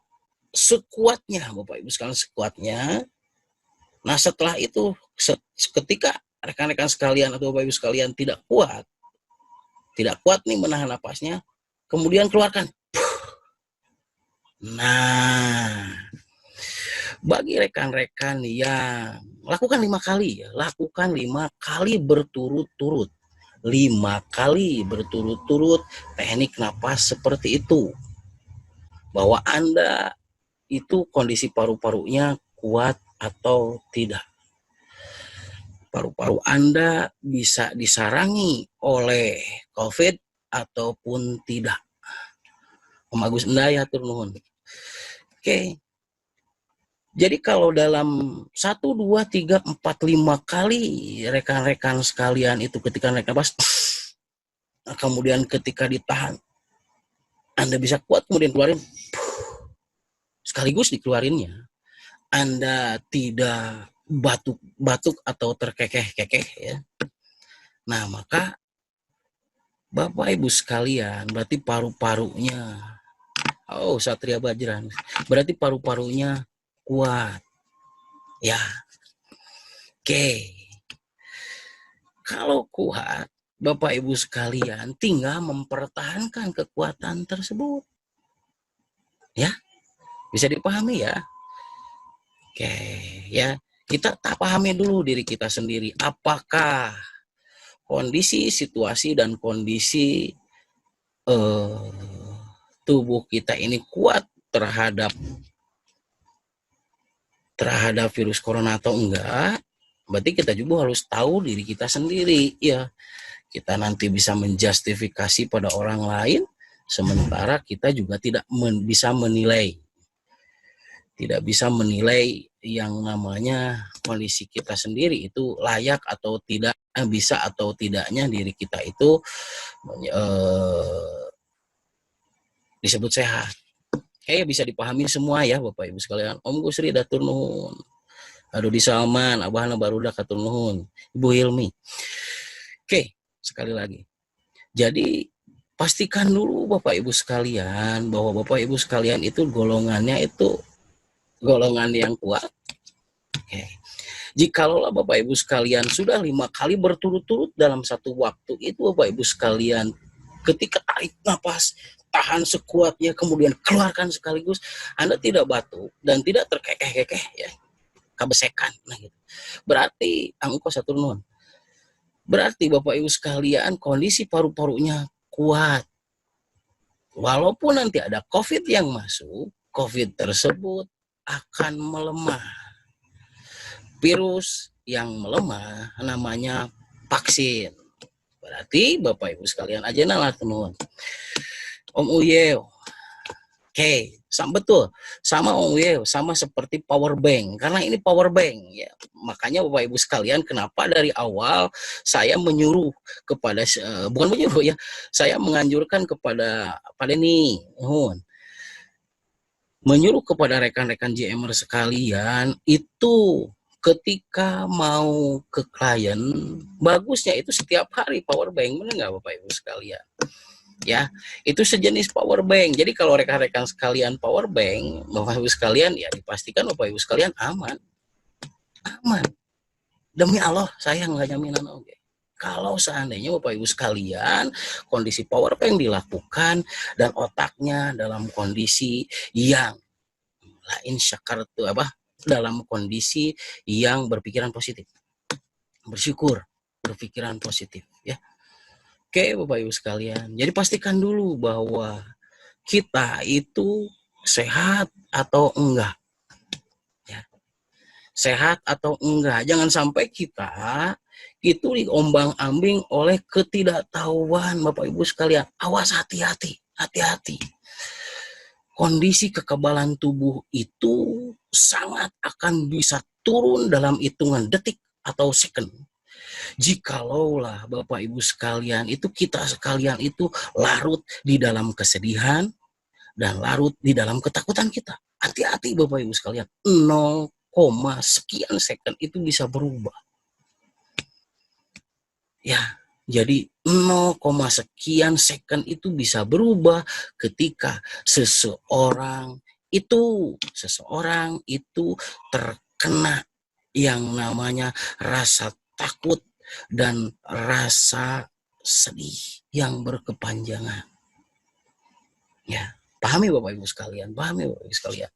sekuatnya Bapak Ibu sekalian, sekuatnya. Nah, setelah itu ketika rekan-rekan sekalian atau Bapak Ibu sekalian tidak kuat nih menahan napasnya, kemudian keluarkan. Nah, bagi rekan-rekan yang lakukan 5 kali ya, lakukan 5 kali berturut-turut. 5 kali berturut-turut teknik napas seperti itu. Bahwa Anda itu kondisi paru-parunya kuat atau tidak. Paru-paru Anda bisa disarangi oleh COVID ataupun tidak. Om Agus Endaya turun. Oke. Jadi kalau dalam 1, 2, 3, 4, 5 kali rekan-rekan sekalian itu ketika naik nafas, kemudian ketika ditahan, Anda bisa kuat kemudian keluarin, sekaligus dikeluarinnya, Anda tidak batuk-batuk atau terkekeh-kekeh ya. Nah, maka Bapak Ibu sekalian, berarti paru-parunya, Satria Bajran, berarti paru-parunya kuat. Ya. Oke. Kalau kuat, Bapak Ibu sekalian tinggal mempertahankan kekuatan tersebut. Ya. Bisa dipahami ya? Oke, ya. Kita tak pahami dulu diri kita sendiri. Apakah kondisi, situasi, dan kondisi tubuh kita ini kuat terhadap virus corona atau enggak? Berarti kita juga harus tahu diri kita sendiri. Ya, kita nanti bisa menjustifikasi pada orang lain, sementara kita juga tidak bisa menilai. Tidak bisa menilai yang namanya kondisi kita sendiri itu layak atau tidak, bisa atau tidaknya diri kita itu disebut sehat. Kayak bisa dipahami semua ya Bapak Ibu sekalian. Om Gusri datur nuhun. Aduh di Salman, Abahna barudak katur nuhun. Ibu Hilmi. Oke, sekali lagi. Jadi pastikan dulu Bapak Ibu sekalian bahwa Bapak Ibu sekalian itu golongannya itu golongan yang kuat. Oke. Jikalau Bapak Ibu sekalian sudah 5 kali berturut-turut dalam satu waktu itu, Bapak Ibu sekalian, ketika tarik nafas, tahan sekuatnya, kemudian keluarkan sekaligus, Anda tidak batuk dan tidak terkekeh-kekeh ya, kebesekan. Nah, gitu. Berarti angko satu nun. Berarti Bapak Ibu sekalian kondisi paru-parunya kuat. Walaupun nanti ada COVID yang masuk, COVID tersebut akan melemah. Virus yang melemah namanya vaksin. Berarti Bapak Ibu sekalian aja nalah teman. Om Uyew. Oke, betul. Sama Om Uyew, sama seperti power bank. Karena ini power bank ya. Makanya Bapak Ibu sekalian kenapa dari awal saya menyuruh kepada bukan menyuruh ya. Saya menganjurkan kepada nih, menyuruh kepada rekan-rekan JMer sekalian itu ketika mau ke klien, bagusnya itu setiap hari power bank, benar nggak Bapak Ibu sekalian? Ya, itu sejenis power bank. Jadi kalau rekan-rekan sekalian power bank, Bapak Ibu sekalian, ya dipastikan Bapak Ibu sekalian aman. Aman. Demi Allah, saya nggak jaminan oke. Kalau seandainya Bapak Ibu sekalian, kondisi power bank dilakukan dan otaknya dalam kondisi yang lain syakar itu dalam kondisi yang berpikiran positif, bersyukur, berpikiran positif ya. Oke Bapak Ibu sekalian, jadi pastikan dulu bahwa kita itu sehat atau enggak ya. Sehat atau enggak, jangan sampai kita itu diombang-ambing oleh ketidaktahuan Bapak Ibu sekalian. Awas, hati-hati, hati-hati. Kondisi kekebalan tubuh itu sangat akan bisa turun dalam hitungan detik atau second. Jikalaulah Bapak Ibu sekalian itu kita sekalian itu larut di dalam kesedihan dan larut di dalam ketakutan kita. Hati-hati Bapak Ibu sekalian, 0, sekian second itu bisa berubah. Ya, jadi 0, sekian second itu bisa berubah ketika seseorang itu terkena yang namanya rasa takut dan rasa sedih yang berkepanjangan. Ya, pahami Bapak Ibu sekalian, pahami Bapak Ibu sekalian.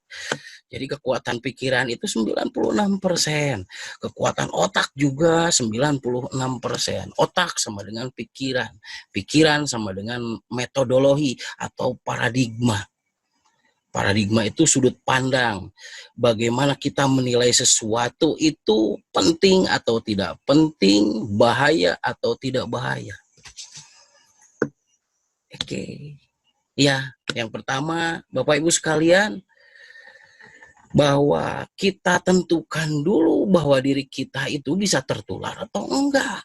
Jadi kekuatan pikiran itu 96%, kekuatan otak juga 96%. Otak sama dengan pikiran, pikiran sama dengan metodologi atau paradigma. Paradigma itu sudut pandang, bagaimana kita menilai sesuatu itu penting atau tidak penting, bahaya atau tidak bahaya. Oke. Ya, yang pertama Bapak Ibu sekalian, bahwa kita tentukan dulu bahwa diri kita itu bisa tertular atau enggak.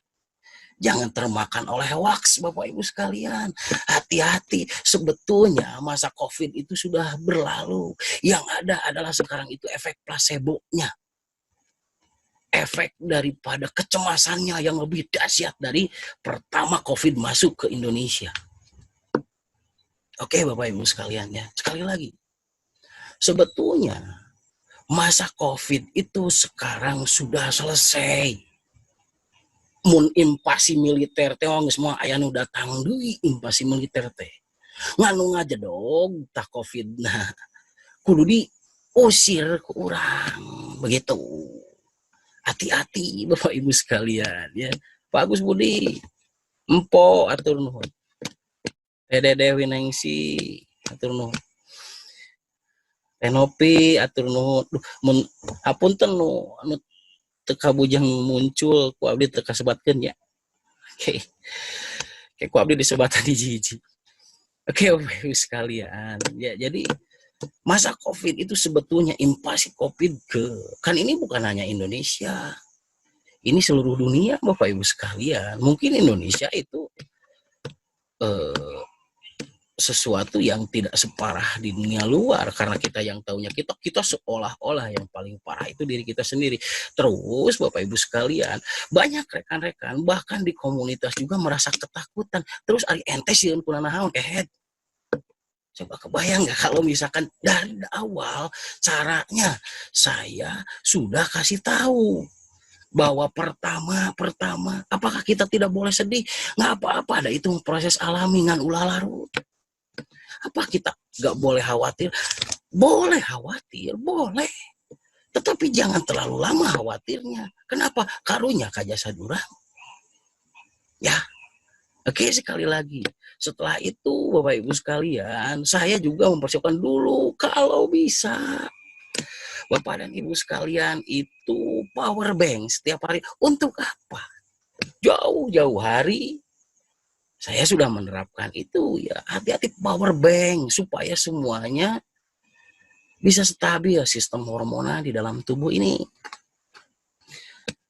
Jangan termakan oleh hoax Bapak Ibu sekalian. Hati-hati, sebetulnya masa COVID itu sudah berlalu. Yang ada adalah sekarang itu efek placebo-nya. Efek daripada kecemasannya yang lebih dahsyat dari pertama COVID masuk ke Indonesia. Oke Bapak Ibu sekalian ya. Sekali lagi, sebetulnya masa COVID itu sekarang sudah selesai. Mun invasi militer teh semua aya nu datang deui invasi militer teh. Nganu ngajedog tah COVID nah. Kudu diusir ke urang. Begitu. Hati-hati Bapak Ibu sekalian ya. Pak Agus Budi, empo atur nuhun. Dede Winengsi atur nuhun. Tenopi atur nuhun. Mun hapunten nu anu teka bujang muncul ku abdi teka sebatkeun ya. Oke. Kayak ku abdi disebatan hiji-hiji. Oke, Bapak Ibu sekalian. Ya, jadi masa COVID itu sebetulnya invasi COVID kan ini bukan hanya Indonesia. Ini seluruh dunia Bapak Ibu sekalian. Mungkin Indonesia itu sesuatu yang tidak separah di dunia luar karena kita yang tahunya kita seolah-olah yang paling parah itu diri kita sendiri. Terus Bapak Ibu sekalian, banyak rekan-rekan bahkan di komunitas juga merasa ketakutan. Terus ari ente sieun kunaon coba kebayang nggak kalau misalkan dari awal caranya saya sudah kasih tahu bahwa pertama, apakah kita tidak boleh sedih? Nggak apa-apa, ada itu proses alami ngan ulah larut. Apa kita nggak boleh khawatir? Boleh khawatir, boleh. Tetapi jangan terlalu lama khawatirnya. Kenapa? Karunya kajasa durang. Ya, oke, sekali lagi. Setelah itu, Bapak Ibu sekalian, saya juga mempersiapkan dulu kalau bisa. Bapak dan Ibu sekalian, itu power bank setiap hari. Untuk apa? Jauh-jauh hari saya sudah menerapkan itu ya. Hati-hati power bank supaya semuanya bisa stabil sistem hormonal di dalam tubuh ini.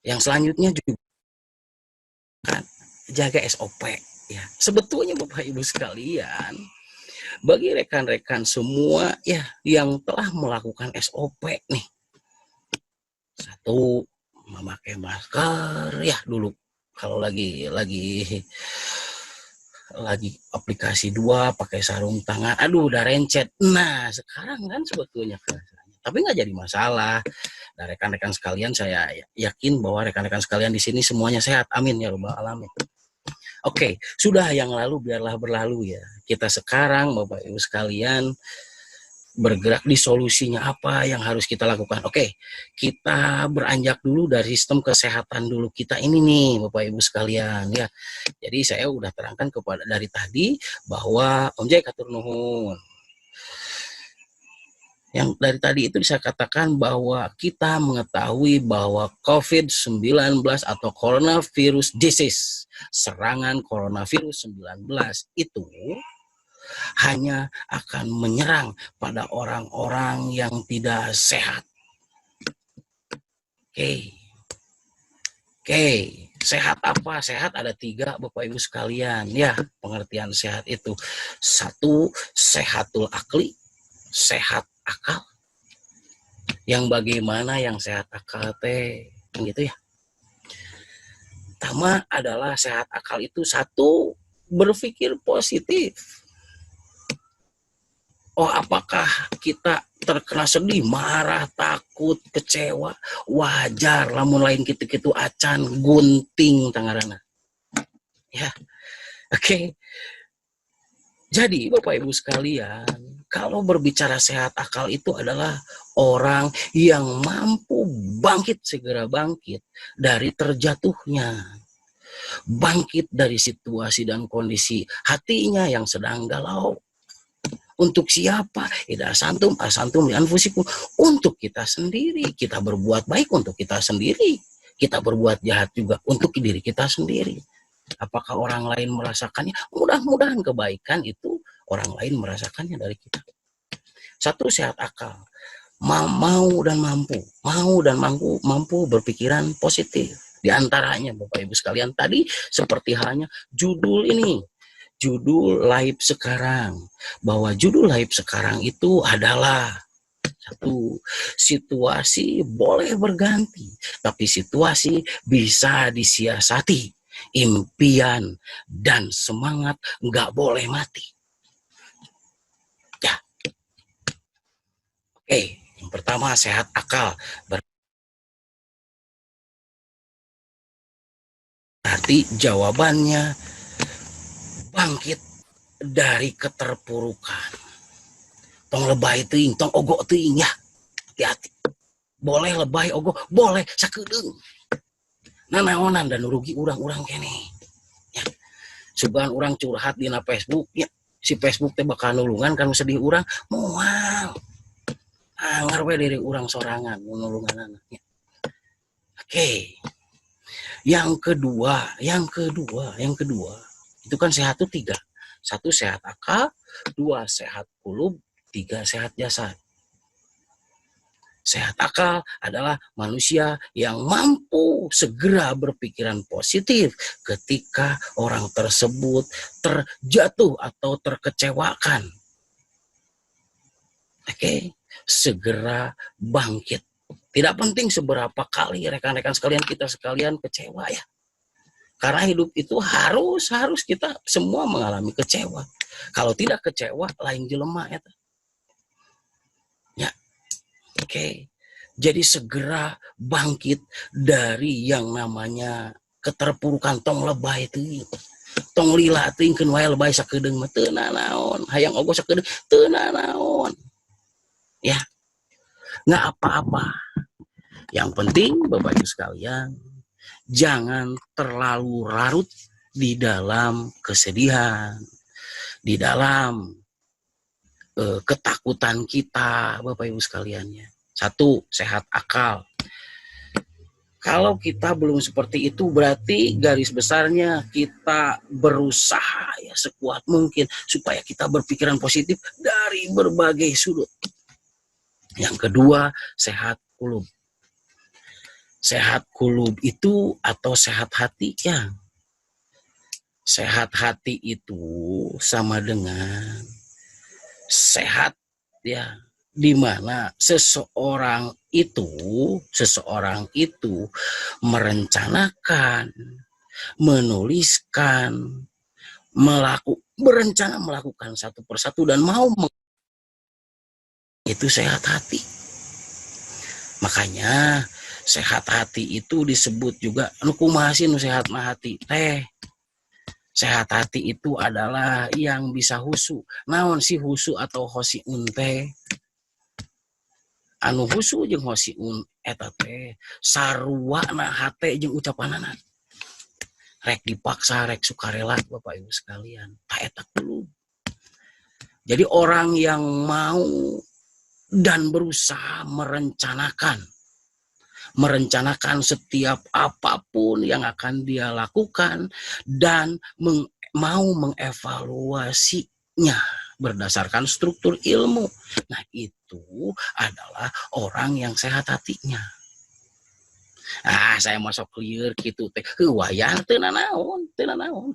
Yang selanjutnya juga kan, jaga SOP ya. Sebetulnya Bapak Ibu sekalian, bagi rekan-rekan semua ya yang telah melakukan SOP nih. Satu, memakai masker ya dulu kalau lagi aplikasi 2 pakai sarung tangan, aduh udah rencet. Nah sekarang kan sebetulnya tapi nggak jadi masalah. Nah rekan-rekan sekalian, saya yakin bahwa rekan-rekan sekalian di sini semuanya sehat, amin ya rabbal alamin. Oke, sudah yang lalu biarlah berlalu ya. Kita sekarang Bapak Ibu sekalian bergerak di solusinya apa yang harus kita lakukan. Oke, kita beranjak dulu dari sistem kesehatan dulu kita ini nih Bapak Ibu sekalian ya. Jadi saya udah terangkan kepada dari tadi bahwa Om Jai katur nuhun. Yang dari tadi itu bisa katakan bahwa kita mengetahui bahwa COVID-19 atau coronavirus disease, serangan coronavirus 19 itu hanya akan menyerang pada orang-orang yang tidak sehat. Oke, sehat apa? Sehat ada 3 Bapak Ibu sekalian ya, pengertian sehat itu. 1, sehatul akli, sehat akal. Yang bagaimana yang sehat akal teh gitu ya. Pertama adalah sehat akal itu 1, berpikir positif. Oh, apakah kita terkena sedih, marah, takut, kecewa? Wajar, lamun lain gitu-gitu acan gunting tangarana. Ya, oke. Jadi Bapak Ibu sekalian, kalau berbicara sehat akal itu adalah orang yang mampu bangkit, segera bangkit dari terjatuhnya. Bangkit dari situasi dan kondisi hatinya yang sedang galau. Untuk siapa? Ida santum asantum li anfusikum. Untuk kita sendiri. Kita berbuat baik untuk kita sendiri. Kita berbuat jahat juga untuk diri kita sendiri. Apakah orang lain merasakannya? Mudah-mudahan kebaikan itu orang lain merasakannya dari kita. 1, sehat akal. Mau dan mampu berpikiran positif. Di antaranya Bapak Ibu sekalian tadi seperti halnya judul ini. Judul live sekarang, bahwa judul live sekarang itu adalah 1, situasi boleh berganti, tapi situasi bisa disiasati. Impian dan semangat nggak boleh mati. Ya, oke. Yang pertama sehat akal. Berarti jawabannya bangkit dari keterpurukan. Tong lebay teuing, tong ogok teuing ya. Hati-hati. Boleh lebay ogok, boleh sakedeung. Nanaonan dan rugi urang-urang kene. Ya. Sugan urang curhat di Facebook ya. Si Facebook teh bakal nulungan kan sedih urang, moal. Anggar we dari urang sorangan nulungan anaknya. Oke. Yang kedua, itu kan sehat tuh 3. 1, sehat akal, 2, sehat kulub, 3, sehat jasad. Sehat akal adalah manusia yang mampu segera berpikiran positif ketika orang tersebut terjatuh atau terkecewakan. Oke, segera bangkit. Tidak penting seberapa kali rekan-rekan sekalian, kita sekalian kecewa ya. Karena hidup itu harus kita semua mengalami kecewa. Kalau tidak kecewa, lain jelema ya. Ya, oke. Jadi segera bangkit dari yang namanya keterpurukan tong lebay itu. Tong lila tingkeun wae lebay sakedeung mah teu nanaon, hayang ogo sakedeung teu nanaon. Ya, nggak apa-apa. Yang penting Bapak Ibu sekalian, jangan terlalu larut di dalam kesedihan, di dalam ketakutan kita, Bapak Ibu sekalian ya. Satu, sehat akal. Kalau kita belum seperti itu, berarti garis besarnya kita berusaha ya sekuat mungkin supaya kita berpikiran positif dari berbagai sudut. Yang kedua, sehat kulub. Sehat kulub itu atau sehat hati ya. Sehat hati itu sama dengan sehat ya, di mana seseorang itu merencanakan, menuliskan, berencana melakukan satu persatu dan mau itu sehat hati. Makanya sehat hati itu disebut juga nu kumaha sih nu sehat mah hati teh. Sehat hati itu adalah yang bisa husu. Naon sih husu atau hosiun teh? Anu husu jeung hosiun eta teh saruana hate jeung ucapanana. Rek dipaksa, rek sukarela Bapak Ibu sekalian. Ta eta kulub. Jadi orang yang mau dan berusaha merencanakan setiap apapun yang akan dia lakukan dan mau mengevaluasinya berdasarkan struktur ilmu. Nah, itu adalah orang yang sehat hatinya. Saya masuk clear gitu teh. Wayang teu nanaon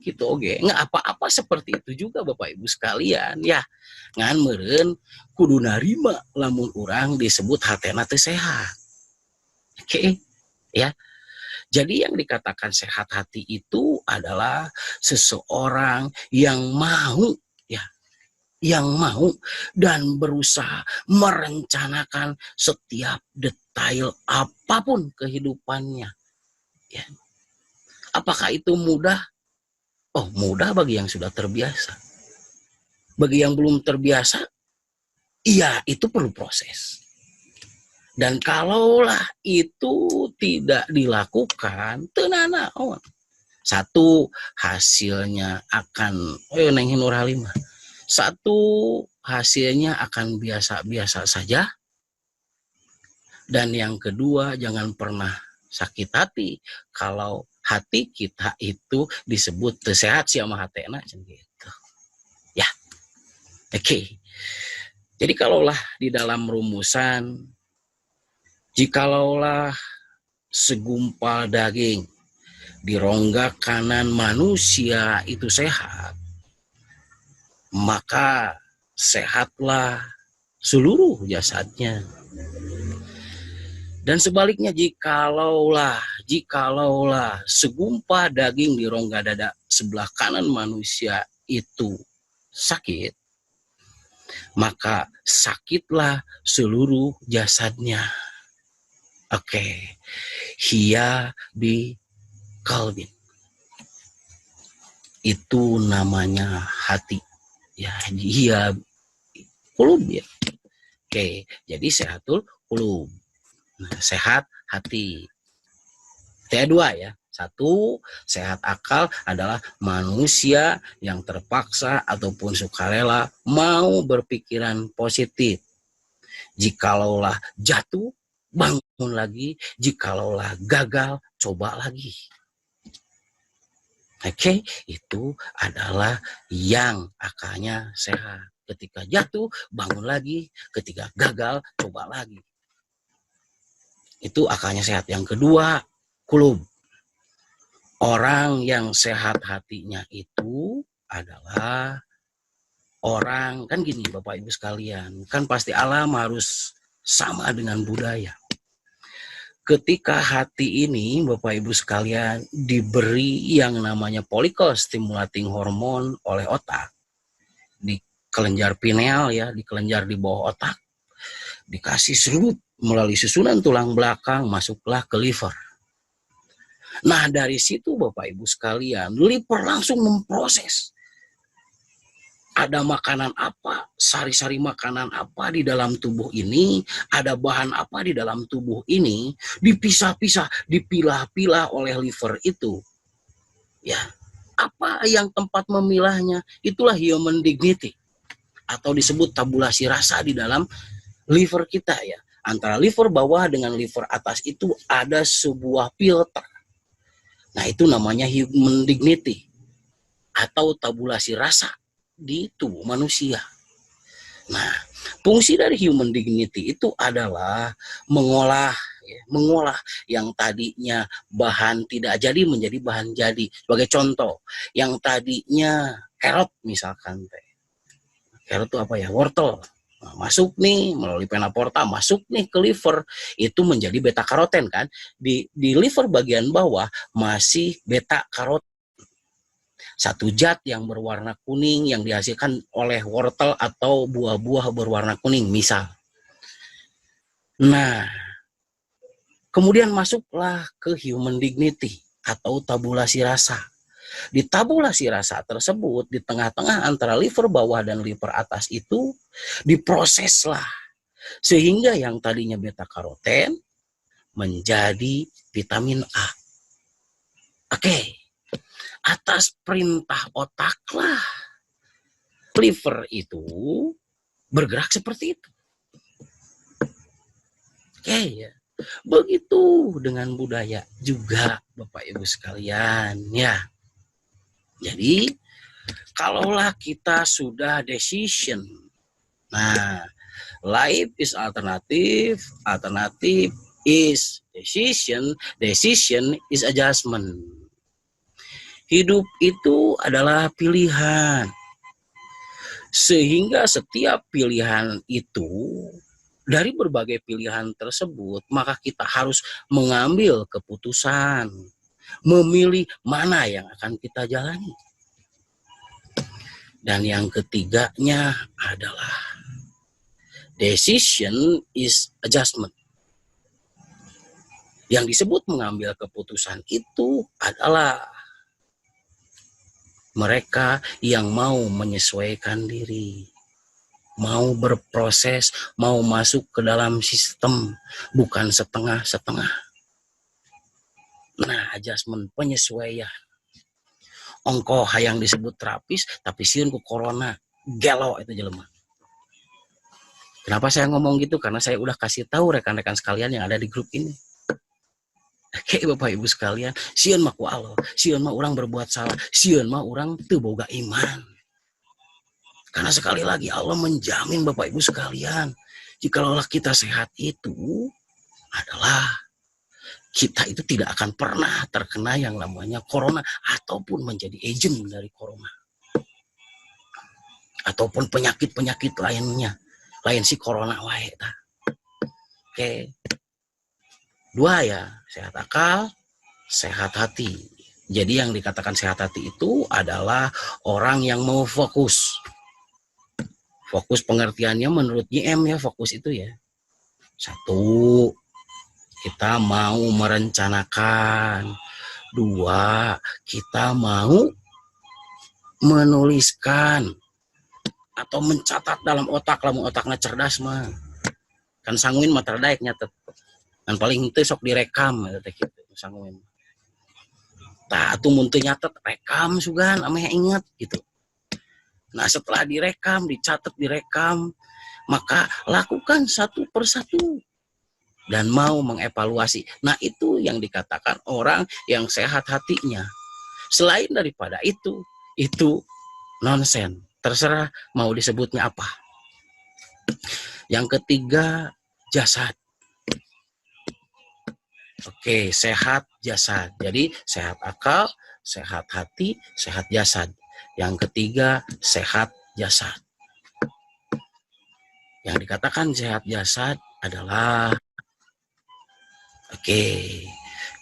gitu oge. Nggak apa-apa seperti itu juga Bapak Ibu sekalian ya. Ngan meureun kudu narima lamun urang disebut hatena teu sehat. Oke, ya. Jadi yang dikatakan sehat hati itu adalah seseorang yang mau dan berusaha merencanakan setiap detail apapun kehidupannya. Ya. Apakah itu mudah? Oh, mudah bagi yang sudah terbiasa. Bagi yang belum terbiasa, iya itu perlu proses. Dan kalaulah itu tidak dilakukan, teu nanaon. Satu, hasilnya akan Neng Hinur Halimah. Satu, hasilnya akan biasa-biasa saja. Dan yang kedua, jangan pernah sakit hati kalau hati kita itu disebut teu sehat siama hatena gitu. Ya. Oke. Jadi kalaulah di dalam rumusan, jikalaulah segumpal daging di rongga kanan manusia itu sehat, maka sehatlah seluruh jasadnya. Dan sebaliknya jikalaulah segumpal daging di rongga dada sebelah kanan manusia itu sakit, maka sakitlah seluruh jasadnya. Oke, hiya bi kalbin. Itu namanya hati. Ya, hiya kulub ya. Oke, jadi sehatul kulub. Nah, sehat hati. T2 ya. Satu, sehat akal adalah manusia yang terpaksa ataupun sukarela mau berpikiran positif. Jikalaulah jatuh, bangun lagi. Jikalaulah gagal, coba lagi. Oke, itu adalah yang akalnya sehat. Ketika jatuh, bangun lagi. Ketika gagal, coba lagi. Itu akalnya sehat. Yang kedua, kulub. Orang yang sehat hatinya itu adalah orang, kan gini Bapak Ibu sekalian, kan pasti alam harus sama dengan budaya. Ketika hati ini Bapak Ibu sekalian diberi yang namanya follicle stimulating hormone oleh otak, di kelenjar pineal ya, di kelenjar di bawah otak, dikasih serut melalui susunan tulang belakang, masuklah ke liver. Nah, dari situ Bapak Ibu sekalian, liver langsung memproses. Ada makanan apa, sari-sari makanan apa di dalam tubuh ini, ada bahan apa di dalam tubuh ini, dipisah-pisah, dipilah-pilah oleh liver itu. Ya, apa yang tempat memilahnya? Itulah human dignity, atau disebut tabulasi rasa di dalam liver kita ya. Antara liver bawah dengan liver atas itu ada sebuah filter. Nah, itu namanya human dignity atau tabulasi rasa di tubuh manusia. Nah, fungsi dari human dignity itu adalah mengolah yang tadinya bahan tidak jadi menjadi bahan jadi. Sebagai contoh, yang tadinya carrot misalkan, carrot itu apa ya, wortel. Nah, masuk nih melalui vena porta, masuk nih ke liver, itu menjadi beta karoten kan. Di liver bagian bawah masih beta karoten. Satu zat yang berwarna kuning yang dihasilkan oleh wortel atau buah-buah berwarna kuning misal. Nah, kemudian masuklah ke human dignity atau tabulasi rasa. Di tabulasi rasa tersebut, di tengah-tengah antara liver bawah dan liver atas itu diproseslah sehingga yang tadinya beta karoten menjadi vitamin A. Oke. Atas perintah otaklah liver itu bergerak seperti itu. Oke ya. Begitu dengan budaya juga Bapak Ibu sekalian ya. Jadi kalaulah kita sudah decision. Nah, life is alternative, alternative is decision, decision is adjustment. Hidup itu adalah pilihan. Sehingga setiap pilihan itu, dari berbagai pilihan tersebut, maka kita harus mengambil keputusan. Memilih mana yang akan kita jalani. Dan yang ketiganya adalah decision is adjustment. Yang disebut mengambil keputusan itu adalah mereka yang mau menyesuaikan diri, mau berproses, mau masuk ke dalam sistem, bukan setengah-setengah. Nah, adjustment, penyesuaian. Ongkoh yang disebut terapis, tapi sieun ku corona, gelo itu jelema. Kenapa saya ngomong gitu? Karena saya udah kasih tahu rekan-rekan sekalian yang ada di grup ini. Oke Bapak Ibu sekalian, sieun mah ku Allah, sieun mah orang berbuat salah, sieun mah orang teu boga iman. Karena sekali lagi Allah menjamin Bapak Ibu sekalian, jikalau kita sehat itu adalah kita itu tidak akan pernah terkena yang namanya corona ataupun menjadi agent dari corona. Ataupun penyakit-penyakit lainnya. Lain si corona wae ta. Oke. Dua ya, sehat akal, sehat hati. Jadi yang dikatakan sehat hati itu adalah orang yang mau fokus. Fokus pengertiannya menurut YM ya, fokus itu ya. Satu, kita mau merencanakan. Dua, kita mau menuliskan atau mencatat dalam otak, lamun otaknya cerdas mah. Kan sanguin mah terdaek nyatet. Dan paling itu sok direkam gitu sanguin. Tah atuh mun teu nyatet rekam sugan ame inget gitu. Nah, setelah direkam, dicatat, direkam, maka lakukan satu persatu dan mau mengevaluasi. Nah, itu yang dikatakan orang yang sehat hatinya. Selain daripada itu nonsen. Terserah mau disebutnya apa. Yang ketiga, jasad. Oke, sehat jasad. Jadi sehat akal, sehat hati, sehat jasad. Yang ketiga, sehat jasad. Yang dikatakan sehat jasad adalah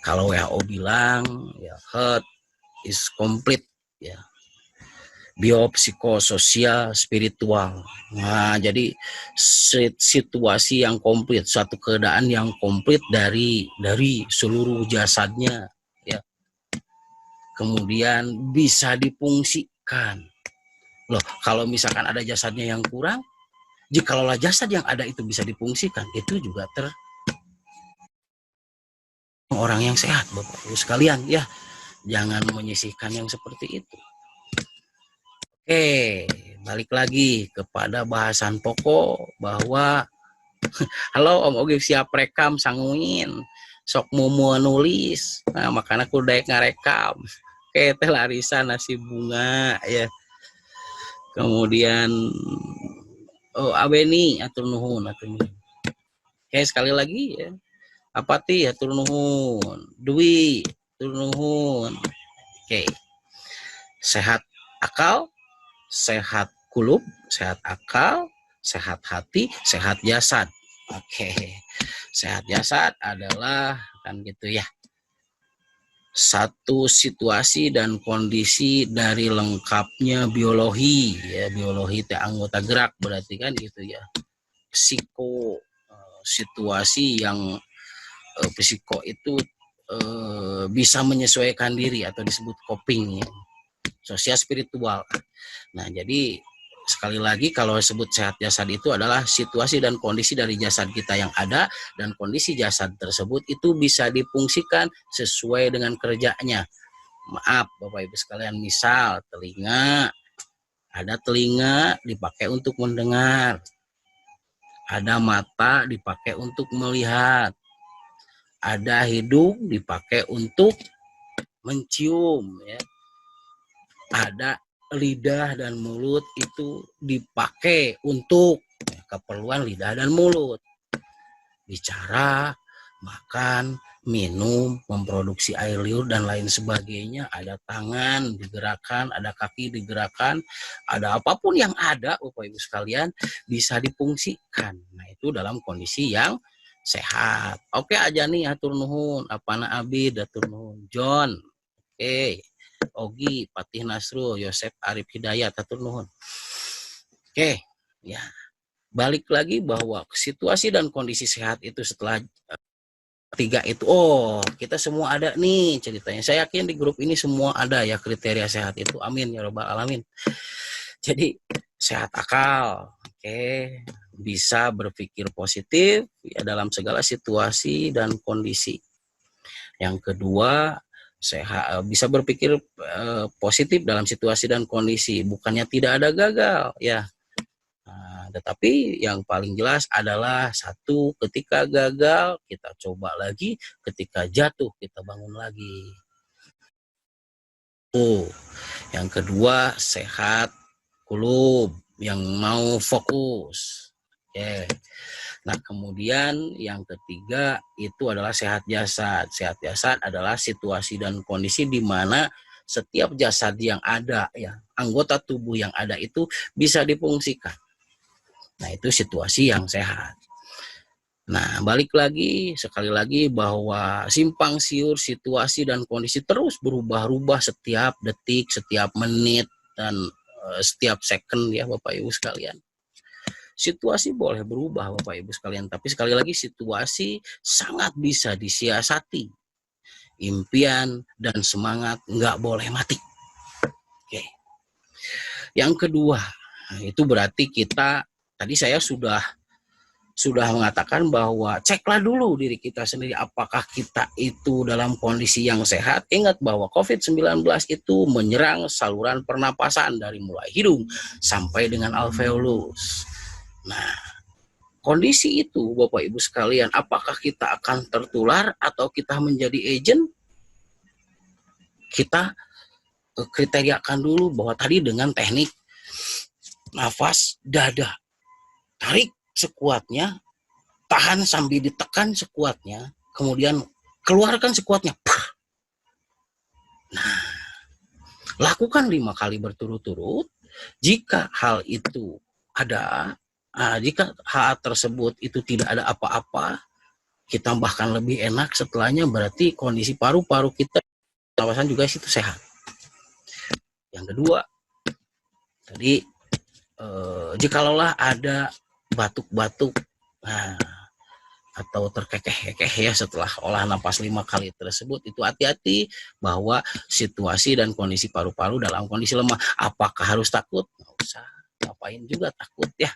kalau WHO bilang ya health is complete ya. biopsikososial, spiritual. Nah, jadi situasi yang komplit, suatu keadaan yang komplit dari seluruh jasadnya, ya. Kemudian bisa difungsikan. Loh, kalau misalkan ada jasadnya yang kurang, jikalau jasad yang ada itu bisa difungsikan, itu juga orang yang sehat, Bapak Ibu sekalian, ya. Jangan menyisihkan yang seperti itu. Oke, balik lagi kepada bahasan pokok bahwa halo Om Ogi siap rekam sanguin sok mau nulis. Nah, makanya aku daek ngarekam. Oke, Teh Larisa nasi bunga ya. Kemudian Abeni atur nuhun atur nuhun. Oke, sekali lagi ya. Apati atur nuhun. Dwi atur nuhun. Oke. Sehat akal, sehat kulub, sehat akal, sehat hati, sehat jasad. Oke. Sehat jasad adalah kan gitu ya. Satu situasi dan kondisi dari lengkapnya biologi ya, biologi itu anggota gerak berarti kan gitu ya. Psiko situasi yang psiko itu bisa menyesuaikan diri atau disebut coping ya. Sosial spiritual. Nah, jadi sekali lagi kalau disebut sehat jasad itu adalah situasi dan kondisi dari jasad kita yang ada, dan kondisi jasad tersebut itu bisa difungsikan sesuai dengan kerjanya. Maaf Bapak Ibu sekalian, misal telinga, ada telinga dipakai untuk mendengar, ada mata dipakai untuk melihat, ada hidung dipakai untuk mencium ya. Ada lidah dan mulut itu dipakai untuk keperluan lidah dan mulut. Bicara, makan, minum, memproduksi air liur dan lain sebagainya. Ada tangan digerakkan, ada kaki digerakkan, ada apapun yang ada Bapak Ibu sekalian bisa difungsikan. Nah, itu dalam kondisi yang sehat. Oke aja nih atur nuhun, apana Abid atur nuhun. John. Oke. Ogi, Patih Nasrul, Yosef Arif Hidayat, atur nuhun. Oke, ya. Balik lagi bahwa situasi dan kondisi sehat itu setelah tiga itu, kita semua ada nih ceritanya. Saya yakin di grup ini semua ada ya kriteria sehat itu. Amin ya robbal alamin. Jadi sehat akal, oke, bisa berpikir positif ya dalam segala situasi dan kondisi. Yang kedua, sehat, bisa berpikir positif dalam situasi dan kondisi, bukannya tidak ada gagal ya. Nah, tetapi yang paling jelas adalah satu, ketika gagal kita coba lagi, ketika jatuh kita bangun lagi. Yang kedua sehat kulub, yang mau fokus. Oke. Nah, kemudian yang ketiga itu adalah sehat jasad. Sehat jasad adalah situasi dan kondisi di mana setiap jasad yang ada ya, anggota tubuh yang ada itu bisa difungsikan. Nah, itu situasi yang sehat. Nah, balik lagi sekali lagi bahwa simpang siur situasi dan kondisi terus berubah-ubah setiap detik, setiap menit, dan setiap second ya Bapak Ibu sekalian. Situasi boleh berubah Bapak Ibu sekalian, tapi sekali lagi situasi sangat bisa disiasati. Impian dan semangat nggak boleh mati. Oke. Yang kedua, itu berarti kita, tadi saya sudah mengatakan bahwa ceklah dulu diri kita sendiri apakah kita itu dalam kondisi yang sehat. Ingat bahwa COVID-19 itu menyerang saluran pernapasan dari mulai hidung sampai dengan alveolus. Nah, kondisi itu Bapak Ibu sekalian, apakah kita akan tertular atau kita menjadi agent? Kita kriteriakan dulu bahwa tadi dengan teknik nafas dada, tarik sekuatnya, tahan sambil ditekan sekuatnya, kemudian keluarkan sekuatnya. Nah, lakukan 5 kali berturut-turut. Jika hal itu ada, jika hal tersebut itu tidak ada apa-apa, kita bahkan lebih enak setelahnya, berarti kondisi paru-paru kita, pernapasan juga itu sehat. Yang kedua, Jadi jikalaulah ada batuk-batuk, nah, atau terkekeh-kekeh ya setelah olah napas 5 kali tersebut, itu hati-hati bahwa situasi dan kondisi paru-paru dalam kondisi lemah. Apakah harus takut? Nggak usah, ngapain juga takut ya.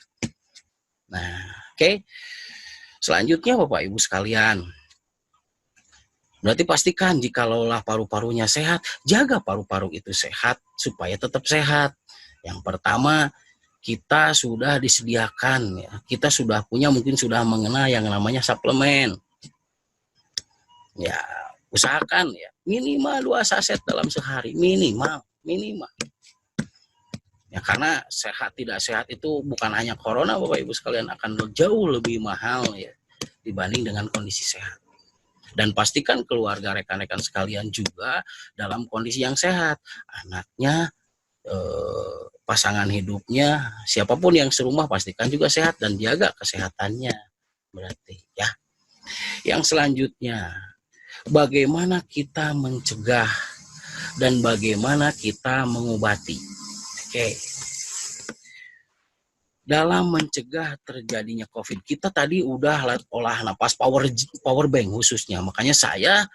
Nah, oke. Selanjutnya Bapak Ibu sekalian, berarti pastikan jikalaulah paru-parunya sehat, jaga paru-paru itu sehat supaya tetap sehat. Yang pertama, kita sudah disediakan ya, kita sudah punya, mungkin sudah mengenal yang namanya suplemen. Ya, usahakan ya minimal 2 saset dalam sehari, minimal. Ya, karena sehat tidak sehat itu bukan hanya corona Bapak Ibu sekalian, akan jauh lebih mahal ya dibanding dengan kondisi sehat. Dan pastikan keluarga rekan-rekan sekalian juga dalam kondisi yang sehat. Anaknya, pasangan hidupnya, siapapun yang serumah pastikan juga sehat dan jaga kesehatannya. Berarti ya. Yang selanjutnya, bagaimana kita mencegah dan bagaimana kita mengobati. Oke. Dalam mencegah terjadinya COVID, kita tadi udah olah napas power bank khususnya. Makanya saya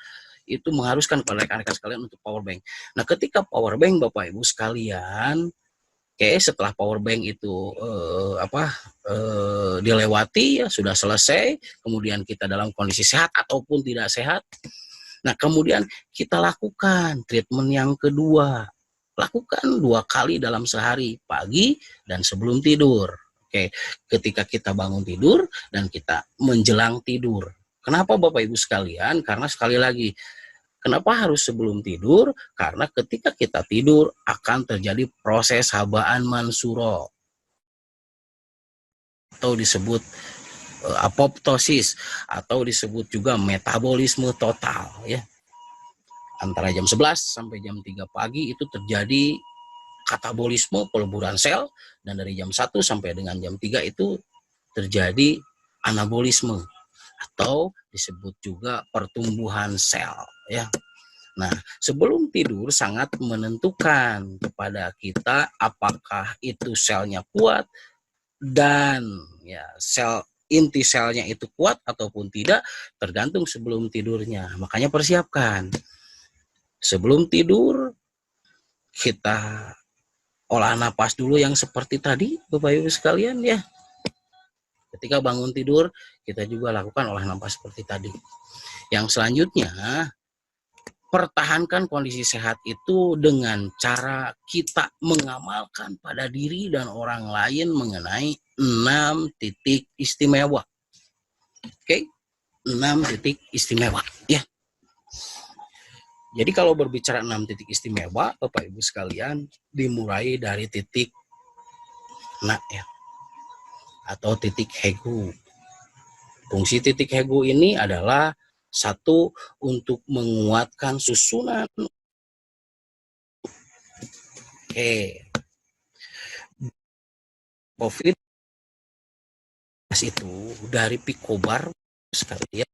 itu mengharuskan kepada rekan-rekan sekalian untuk power bank. Nah, ketika power bank Bapak Ibu sekalian, setelah power bank itu dilewati ya sudah selesai, kemudian kita dalam kondisi sehat ataupun tidak sehat. Nah, kemudian kita lakukan treatment yang kedua. Lakukan 2 kali dalam sehari, pagi dan sebelum tidur. Oke, ketika kita bangun tidur dan kita menjelang tidur. Kenapa Bapak Ibu sekalian? Karena sekali lagi, kenapa harus sebelum tidur? Karena ketika kita tidur akan terjadi proses habaan mansuro atau disebut apoptosis atau disebut juga metabolisme total ya. Antara jam 11 sampai jam 3 pagi itu terjadi katabolisme peleburan sel, dan dari jam 1 sampai dengan jam 3 itu terjadi anabolisme atau disebut juga pertumbuhan sel ya. Nah, sebelum tidur sangat menentukan kepada kita apakah itu selnya kuat dan ya inti selnya itu kuat ataupun tidak, tergantung sebelum tidurnya. Makanya persiapkan. Sebelum tidur kita olah napas dulu yang seperti tadi Bapak Ibu sekalian ya. Ketika bangun tidur kita juga lakukan olah napas seperti tadi. Yang selanjutnya, pertahankan kondisi sehat itu dengan cara kita mengamalkan pada diri dan orang lain mengenai 6 titik istimewa. Oke, 6 titik istimewa ya. Jadi kalau berbicara 6 titik istimewa Bapak Ibu sekalian, dimulai dari titik nak ya, atau titik hegu. Fungsi titik hegu ini adalah satu, untuk menguatkan susunan COVID itu dari pikobar sekali ya.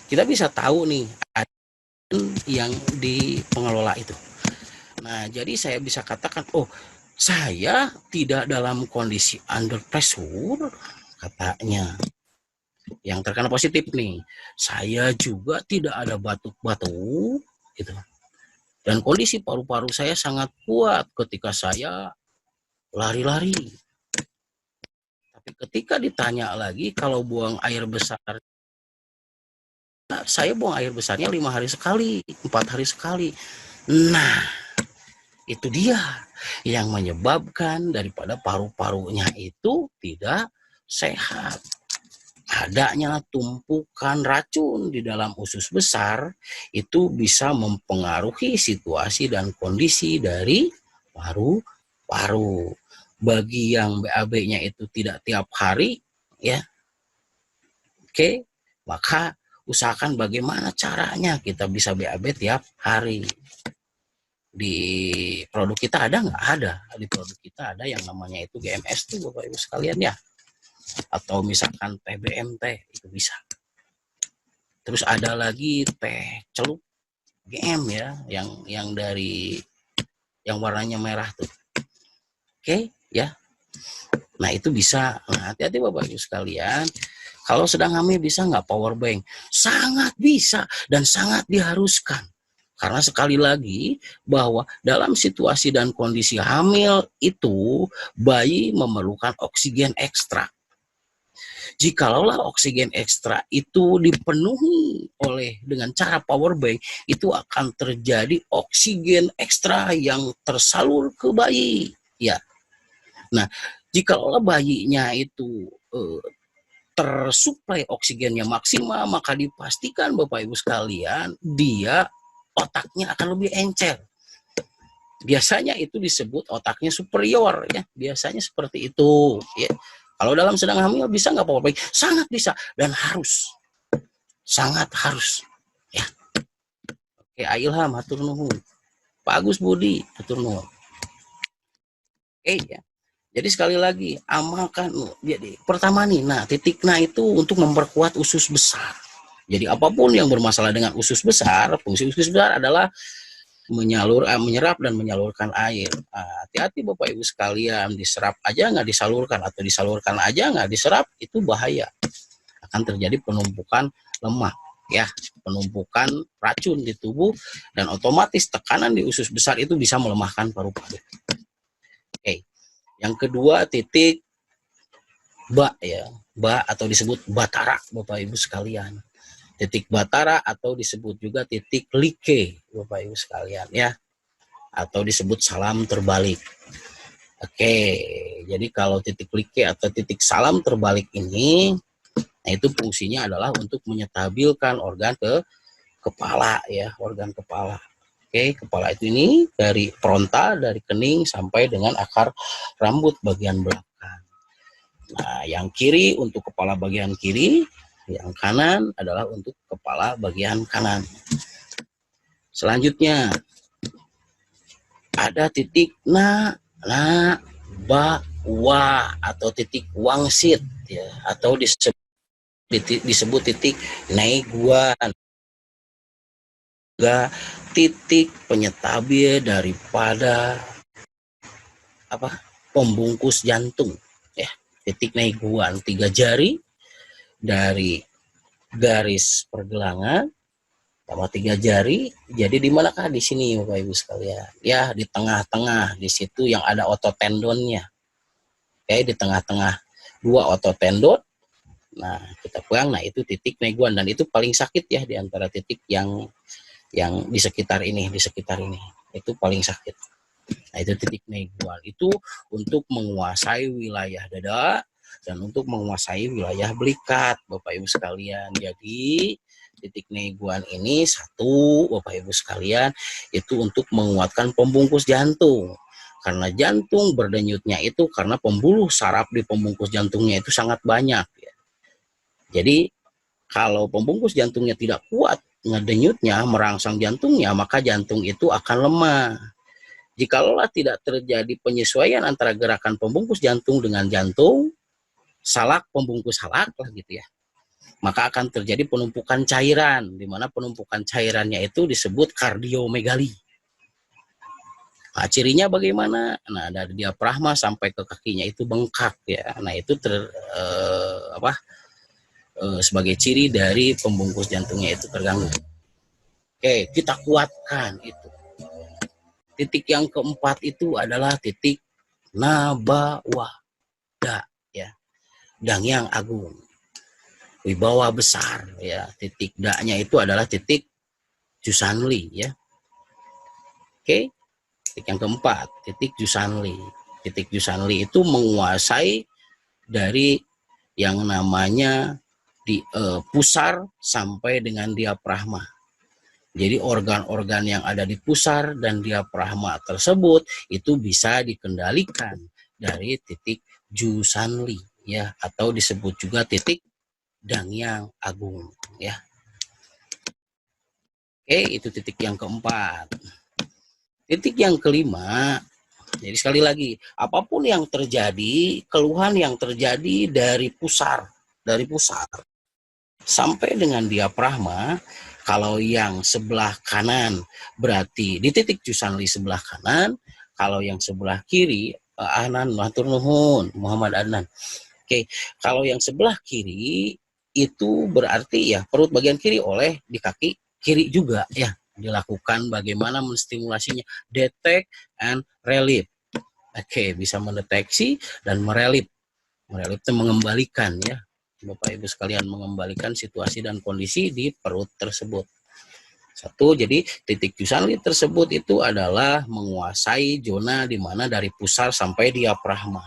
Kita bisa tahu nih yang di pengelola itu. Nah, jadi saya bisa katakan, oh, saya tidak dalam kondisi under pressure, katanya. Yang terkena positif nih, saya juga tidak ada batuk-batuk, gitu. Dan kondisi paru-paru saya sangat kuat ketika saya lari-lari. Tapi ketika ditanya lagi, kalau buang air besar, saya buang air besarnya 5 hari sekali, 4 hari sekali. Nah, itu dia yang menyebabkan daripada paru-parunya itu tidak sehat. Adanya tumpukan racun di dalam usus besar itu bisa mempengaruhi situasi dan kondisi dari paru-paru. Bagi yang BAB-nya itu tidak tiap hari ya, oke, maka usahakan bagaimana caranya kita bisa BAB tiap hari. Di produk kita ada nggak? Ada. Di produk kita ada yang namanya itu GMS tuh Bapak Ibu sekalian ya. Atau misalkan TBMT itu bisa. Terus ada lagi teh celup GM ya, yang dari yang warnanya merah tuh. Oke, ya. Nah, itu bisa. Nah, hati-hati Bapak Ibu sekalian. Kalau sedang hamil bisa nggak power bank? Sangat bisa dan sangat diharuskan. Karena sekali lagi bahwa dalam situasi dan kondisi hamil itu bayi memerlukan oksigen ekstra. Jikalaulah oksigen ekstra itu dipenuhi oleh dengan cara power bank, itu akan terjadi oksigen ekstra yang tersalur ke bayi. Ya. Nah, jikalaulah bayinya itu tersuplai oksigennya maksimal, maka dipastikan Bapak Ibu sekalian, dia otaknya akan lebih encer. Biasanya itu disebut otaknya superior, ya. Biasanya seperti itu, ya. Kalau dalam sedang hamil bisa nggak power bank? Sangat bisa dan harus, sangat harus, ya. Oke, Ilham, hatur nuhun. Pak Agus Budi, hatur nuhun. Oke, ya. Jadi sekali lagi, amalkan. Jadi pertama nih, nah titik nah itu untuk memperkuat usus besar. Jadi apapun yang bermasalah dengan usus besar, fungsi usus besar adalah menyerap dan menyalurkan air. Hati-hati Bapak Ibu sekalian, diserap aja nggak disalurkan atau disalurkan aja nggak diserap, itu bahaya. Akan terjadi penumpukan lemak, ya, penumpukan racun di tubuh, dan otomatis tekanan di usus besar itu bisa melemahkan paru-paru. Oke. Yang kedua, titik ya, atau disebut batara Bapak Ibu sekalian. Titik batara atau disebut juga titik like Bapak Ibu sekalian, ya, atau disebut salam terbalik. Oke, jadi kalau titik like atau titik salam terbalik ini, nah itu fungsinya adalah untuk menyetabilkan organ kepala, ya, organ kepala. Oke, kepala itu ini dari frontal, dari kening sampai dengan akar rambut bagian belakang. Nah, yang kiri untuk kepala bagian kiri, yang kanan adalah untuk kepala bagian kanan. Selanjutnya ada titik wa atau titik wangsit, ya, atau disebut titik neiguan, juga titik penyetabil daripada pembungkus jantung, ya. Titik neiguan, 3 jari dari garis pergelangan sama 3 jari. Jadi di manakah di sini Bapak Ibu sekalian? Ya, di tengah-tengah, di situ yang ada otot tendonnya. Oke, di tengah-tengah 2 otot tendon. Nah, kita pegang, nah itu titik neiguan, dan itu paling sakit, ya, di antara titik yang di sekitar ini, itu paling sakit. Nah, itu titik neiguan. Itu untuk menguasai wilayah dada dan untuk menguasai wilayah belikat, Bapak Ibu sekalian. Jadi titik neiguan ini satu, Bapak Ibu sekalian, itu untuk menguatkan pembungkus jantung. Karena jantung berdenyutnya itu karena pembuluh saraf di pembungkus jantungnya itu sangat banyak, ya. Jadi kalau pembungkus jantungnya tidak kuat ngedenyutnya, merangsang jantungnya, maka jantung itu akan lemah. Jikalau tidak terjadi penyesuaian antara gerakan pembungkus jantung dengan jantung, salak pembungkus salak lah gitu, ya, maka akan terjadi penumpukan cairan, di mana penumpukan cairannya itu disebut kardiomegali. Nah, cirinya bagaimana? Nah, dari diafragma sampai ke kakinya itu bengkak, ya. Nah, itu sebagai ciri dari pembungkus jantungnya itu terganggu. Oke, kita kuatkan itu. Titik yang keempat itu adalah titik nabawada, ya, Dangyang Agung, wibawa besar, ya. Titik da-nya itu adalah titik Jusanli, ya. Oke, titik yang keempat, titik Jusanli. Titik Jusanli itu menguasai dari yang namanya pusar sampai dengan diafragma. Jadi organ-organ yang ada di pusar dan diafragma tersebut itu bisa dikendalikan dari titik Jusanli, ya, atau disebut juga titik Dangyang Agung, ya. Oke, itu titik yang keempat. Titik yang kelima, jadi sekali lagi, apapun yang terjadi, keluhan yang terjadi dari pusar sampai dengan diafragma, kalau yang sebelah kanan berarti di titik Jusanli sebelah kanan, kalau yang sebelah kiri Anan, matur nuhun, Muhammad Adnan. Oke, kalau yang sebelah kiri itu berarti ya perut bagian kiri oleh di kaki kiri juga ya dilakukan bagaimana menstimulasinya, detect and relief. Oke, bisa mendeteksi dan merelip. Merelip itu mengembalikan ya. Bapak Ibu sekalian, mengembalikan situasi dan kondisi di perut tersebut. Satu, jadi titik Jusanli tersebut itu adalah menguasai zona di mana dari pusar sampai diafragma.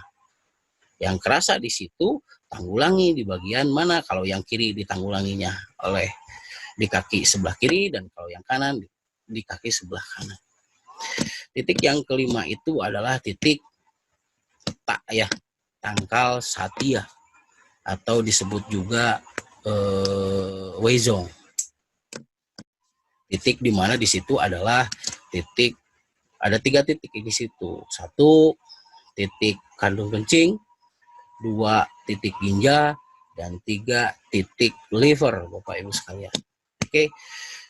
Yang kerasa di situ tanggulangi di bagian mana, kalau yang kiri ditanggulanginya oleh di kaki sebelah kiri, dan kalau yang kanan di kaki sebelah kanan. Titik yang kelima itu adalah titik tak ya, tangkal satia atau disebut juga Weizong. Titik di mana di situ adalah titik, ada 3 titik di situ. 1 titik kandung kencing, 2 titik ginja, dan 3 titik liver, Bapak Ibu sekalian. Oke,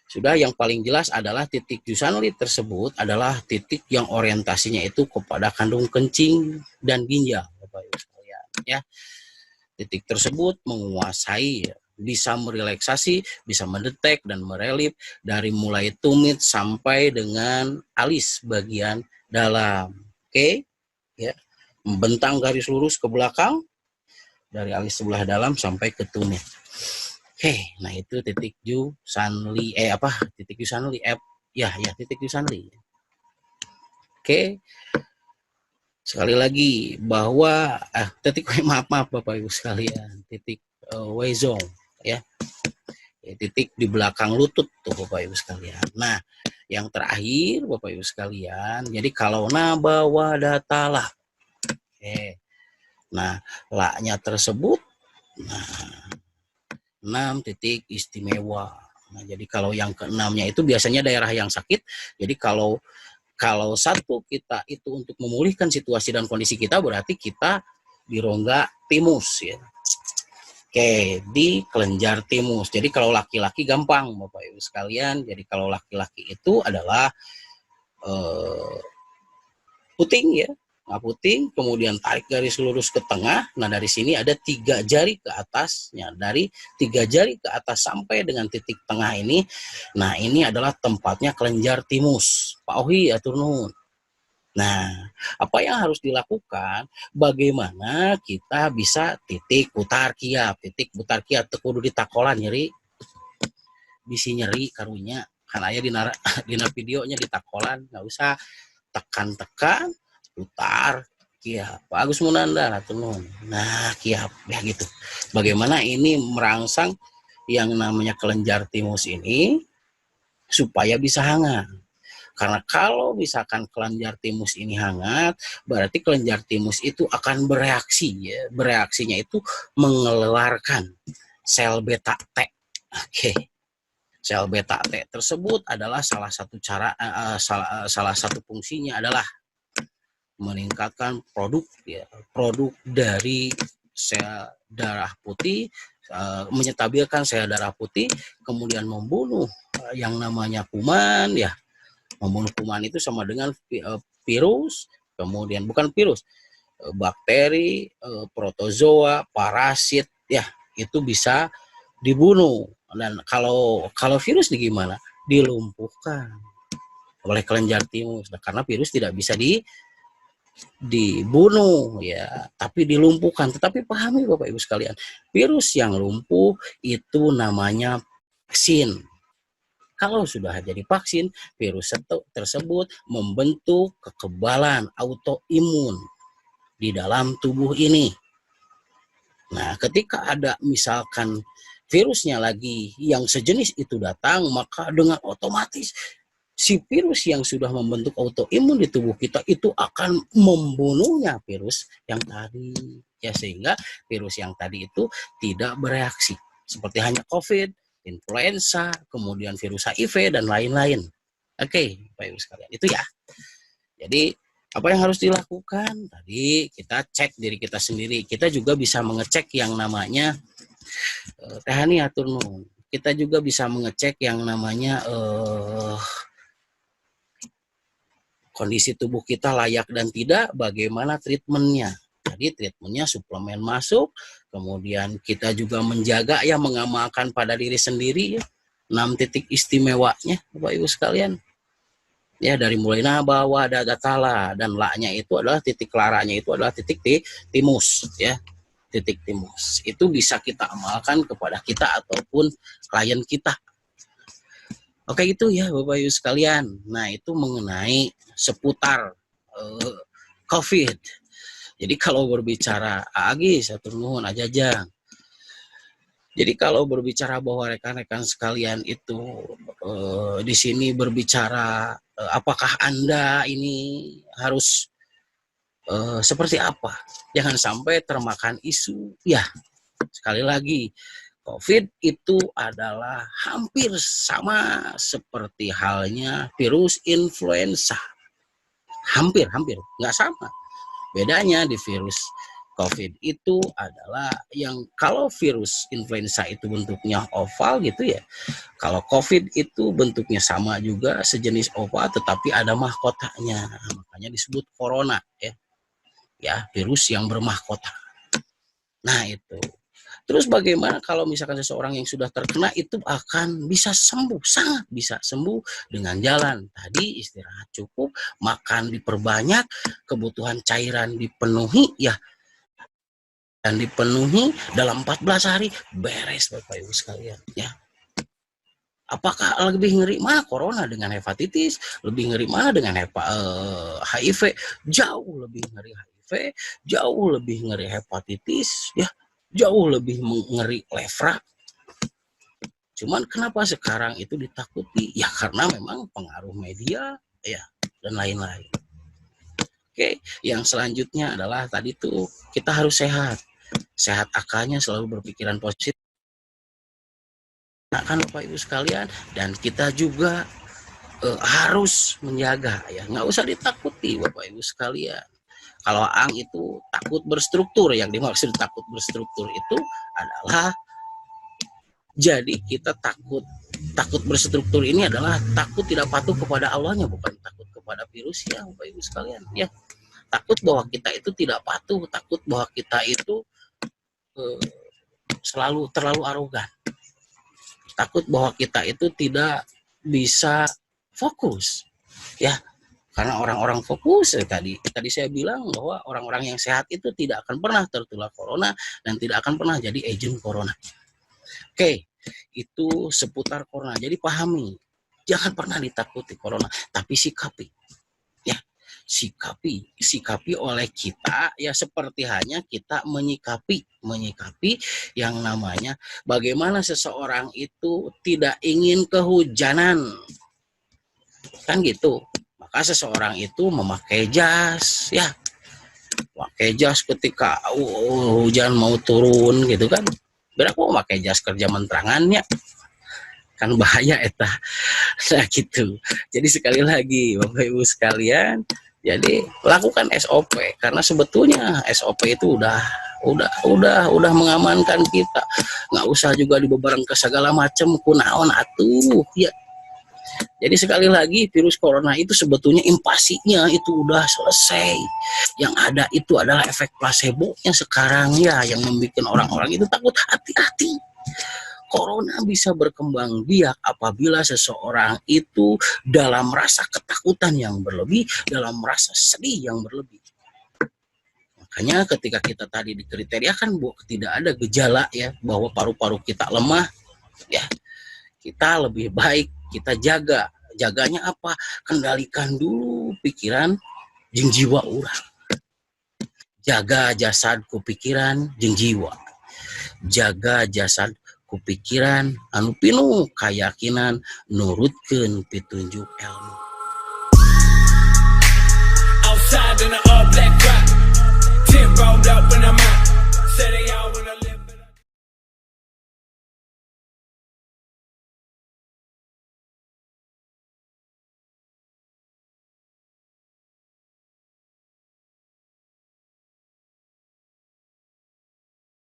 sudah. Yang paling jelas adalah titik Jusanli tersebut adalah titik yang orientasinya itu kepada kandung kencing dan ginjal, Bapak Ibu sekalian. Ya, titik tersebut menguasai, bisa merelaksasi, bisa mendetek dan merelip dari mulai tumit sampai dengan alis bagian dalam. Oke, ya, membentang garis lurus ke belakang dari alis sebelah dalam sampai ke tumit. Oke, nah itu titik Jusanli, titik Jusanli, titik Jusanli. Oke, sekali lagi bahwa titik maaf Bapak Ibu sekalian, titik Weizong ya, titik di belakang lutut tuh Bapak Ibu sekalian. Nah, yang terakhir Bapak Ibu sekalian, jadi kalau bawa data lah, nah laknya tersebut, nah 6 titik istimewa. Nah, jadi kalau yang keenamnya itu biasanya daerah yang sakit. Jadi kalau satu kita itu untuk memulihkan situasi dan kondisi kita, berarti kita di rongga timus ya. Oke, di kelenjar timus. Jadi kalau laki-laki gampang Bapak Ibu sekalian. Jadi kalau laki-laki itu adalah puting ya, puting, kemudian tarik garis lurus ke tengah. Nah, dari sini ada 3 jari ke atasnya, dari 3 jari ke atas sampai dengan titik tengah ini. Nah, ini adalah tempatnya kelenjar timus. Pak Ohi, atur nuhun. Nah, apa yang harus dilakukan? Bagaimana kita bisa titik putar kiap, kudu ditakolan nyeri, bisi nyeri karunya, kan aya dina videonya ditakolan, nggak usah tekan-tekan, putar kiap. Pak Agus Munanda, nah kiap ya gitu. Bagaimana ini merangsang yang namanya kelenjar timus ini supaya bisa hangat. Karena kalau misalkan kelenjar timus ini hangat, berarti kelenjar timus itu akan bereaksi ya. Bereaksinya itu mengeluarkan sel beta T. Oke. Sel beta T tersebut adalah salah satu cara salah satu fungsinya adalah meningkatkan produk dari sel darah putih, menyetabilkan sel darah putih, kemudian membunuh yang namanya kuman ya. Membunuh kuman itu sama dengan virus, kemudian bukan virus, bakteri, protozoa, parasit ya, itu bisa dibunuh. Dan kalau virus gimana? Dilumpuhkan oleh kelenjar timus. Nah, karena virus tidak bisa dibunuh ya, tapi dilumpuhkan. Tetapi pahami Bapak Ibu sekalian, virus yang lumpuh itu namanya vaksin. Kalau sudah jadi vaksin, virus tersebut membentuk kekebalan autoimun di dalam tubuh ini. Nah, ketika ada misalkan virusnya lagi yang sejenis itu datang, maka dengan otomatis si virus yang sudah membentuk autoimun di tubuh kita itu akan membunuhnya virus yang tadi. Ya, sehingga virus yang tadi itu tidak bereaksi. Seperti hanya COVID, influenza, kemudian virus HIV, dan lain-lain. Oke, Bapak Ibu sekalian, itu ya. Jadi, apa yang harus dilakukan? Tadi kita cek diri kita sendiri. Kita juga bisa mengecek yang namanya Tehani atur nuhun. Kita juga bisa mengecek yang namanya kondisi tubuh kita layak dan tidak, bagaimana treatmentnya. Jadi treatmentnya suplemen masuk, kemudian kita juga menjaga ya, mengamalkan pada diri sendiri ya, 6 titik istimewanya Bapak Ibu sekalian. Ya, dari mulai naba, wada, datala, dan la-nya itu adalah titik laranya itu adalah titik timus ya. Titik timus. Itu bisa kita amalkan kepada kita ataupun klien kita. Oke, itu ya Bapak Ibu sekalian. Nah, itu mengenai seputar COVID. Jadi kalau berbicara Agis, atur nuhun Ajajang. Jadi kalau berbicara bahwa rekan-rekan sekalian itu di sini berbicara apakah Anda ini harus seperti apa? Jangan sampai termakan isu. Ya, sekali lagi, COVID itu adalah hampir sama seperti halnya virus influenza. Hampir, nggak sama. Bedanya di virus COVID itu adalah yang kalau virus influenza itu bentuknya oval gitu ya. Kalau COVID itu bentuknya sama juga, sejenis oval tetapi ada mahkotanya. Makanya disebut corona ya. Ya, virus yang bermahkota. Nah, itu. Terus bagaimana kalau misalkan seseorang yang sudah terkena itu akan bisa sembuh, sangat bisa sembuh dengan jalan. Tadi istirahat cukup, makan diperbanyak, kebutuhan cairan dipenuhi ya. Dan dipenuhi dalam 14 hari beres Bapak Ibu sekalian ya. Apakah lebih ngeri mana corona dengan hepatitis, lebih ngeri mana dengan HIV? Jauh lebih ngeri HIV, jauh lebih ngeri hepatitis ya, jauh lebih ngeri lepra. Cuman kenapa sekarang itu ditakuti? Ya karena memang pengaruh media ya dan lain-lain. Oke, yang selanjutnya adalah tadi tuh kita harus sehat. Sehat akalnya, selalu berpikiran positif. Nah, kan Bapak Ibu sekalian, dan kita juga harus menjaga ya, nggak usah ditakuti Bapak Ibu sekalian. Kalau Ang itu takut berstruktur, yang dimaksud takut berstruktur itu adalah jadi kita takut berstruktur ini adalah takut tidak patuh kepada Allahnya, bukan takut kepada virusnya Bapak Ibu sekalian ya. Takut bahwa kita itu tidak patuh, takut bahwa kita itu selalu terlalu arogan, takut bahwa kita itu tidak bisa fokus ya, karena orang-orang fokus tadi saya bilang bahwa orang-orang yang sehat itu tidak akan pernah tertular corona dan tidak akan pernah jadi agent corona. Oke, itu seputar corona. Jadi pahami, jangan pernah ditakuti corona, tapi sikapi ya, sikapi oleh kita ya, seperti hanya kita menyikapi yang namanya bagaimana seseorang itu tidak ingin kehujanan kan gitu, maka seseorang itu memakai jas ya, pakai jas ketika hujan mau turun gitu kan, berapa memakai jas kerja mentrangannya kan bahaya eta. Nah gitu. Jadi sekali lagi Bapak Ibu sekalian, jadi lakukan SOP karena sebetulnya SOP itu udah mengamankan kita. Nggak usah juga dibebareng ke segala macam kunaon atuh ya. Jadi sekali lagi virus corona itu sebetulnya invasinya itu udah selesai. Yang ada itu adalah efek placebo-nya sekarang ya, yang membuat orang-orang itu takut. Hati-hati. Corona bisa berkembang biak apabila seseorang itu dalam rasa ketakutan yang berlebih, dalam rasa sedih yang berlebih. Makanya ketika kita tadi dikriteriakan bahwa tidak ada gejala ya, bahwa paru-paru kita lemah, ya kita lebih baik kita jaganya apa? Kendalikan dulu pikiran jeung jiwa urang. Jaga jasadku pikiran jeung jiwa. Jaga jasad kupikiran anu pinuh kayakinan nurutkeun pitunjuk ilmu. Outside in the all black rock, 10 rolled up when I'm out.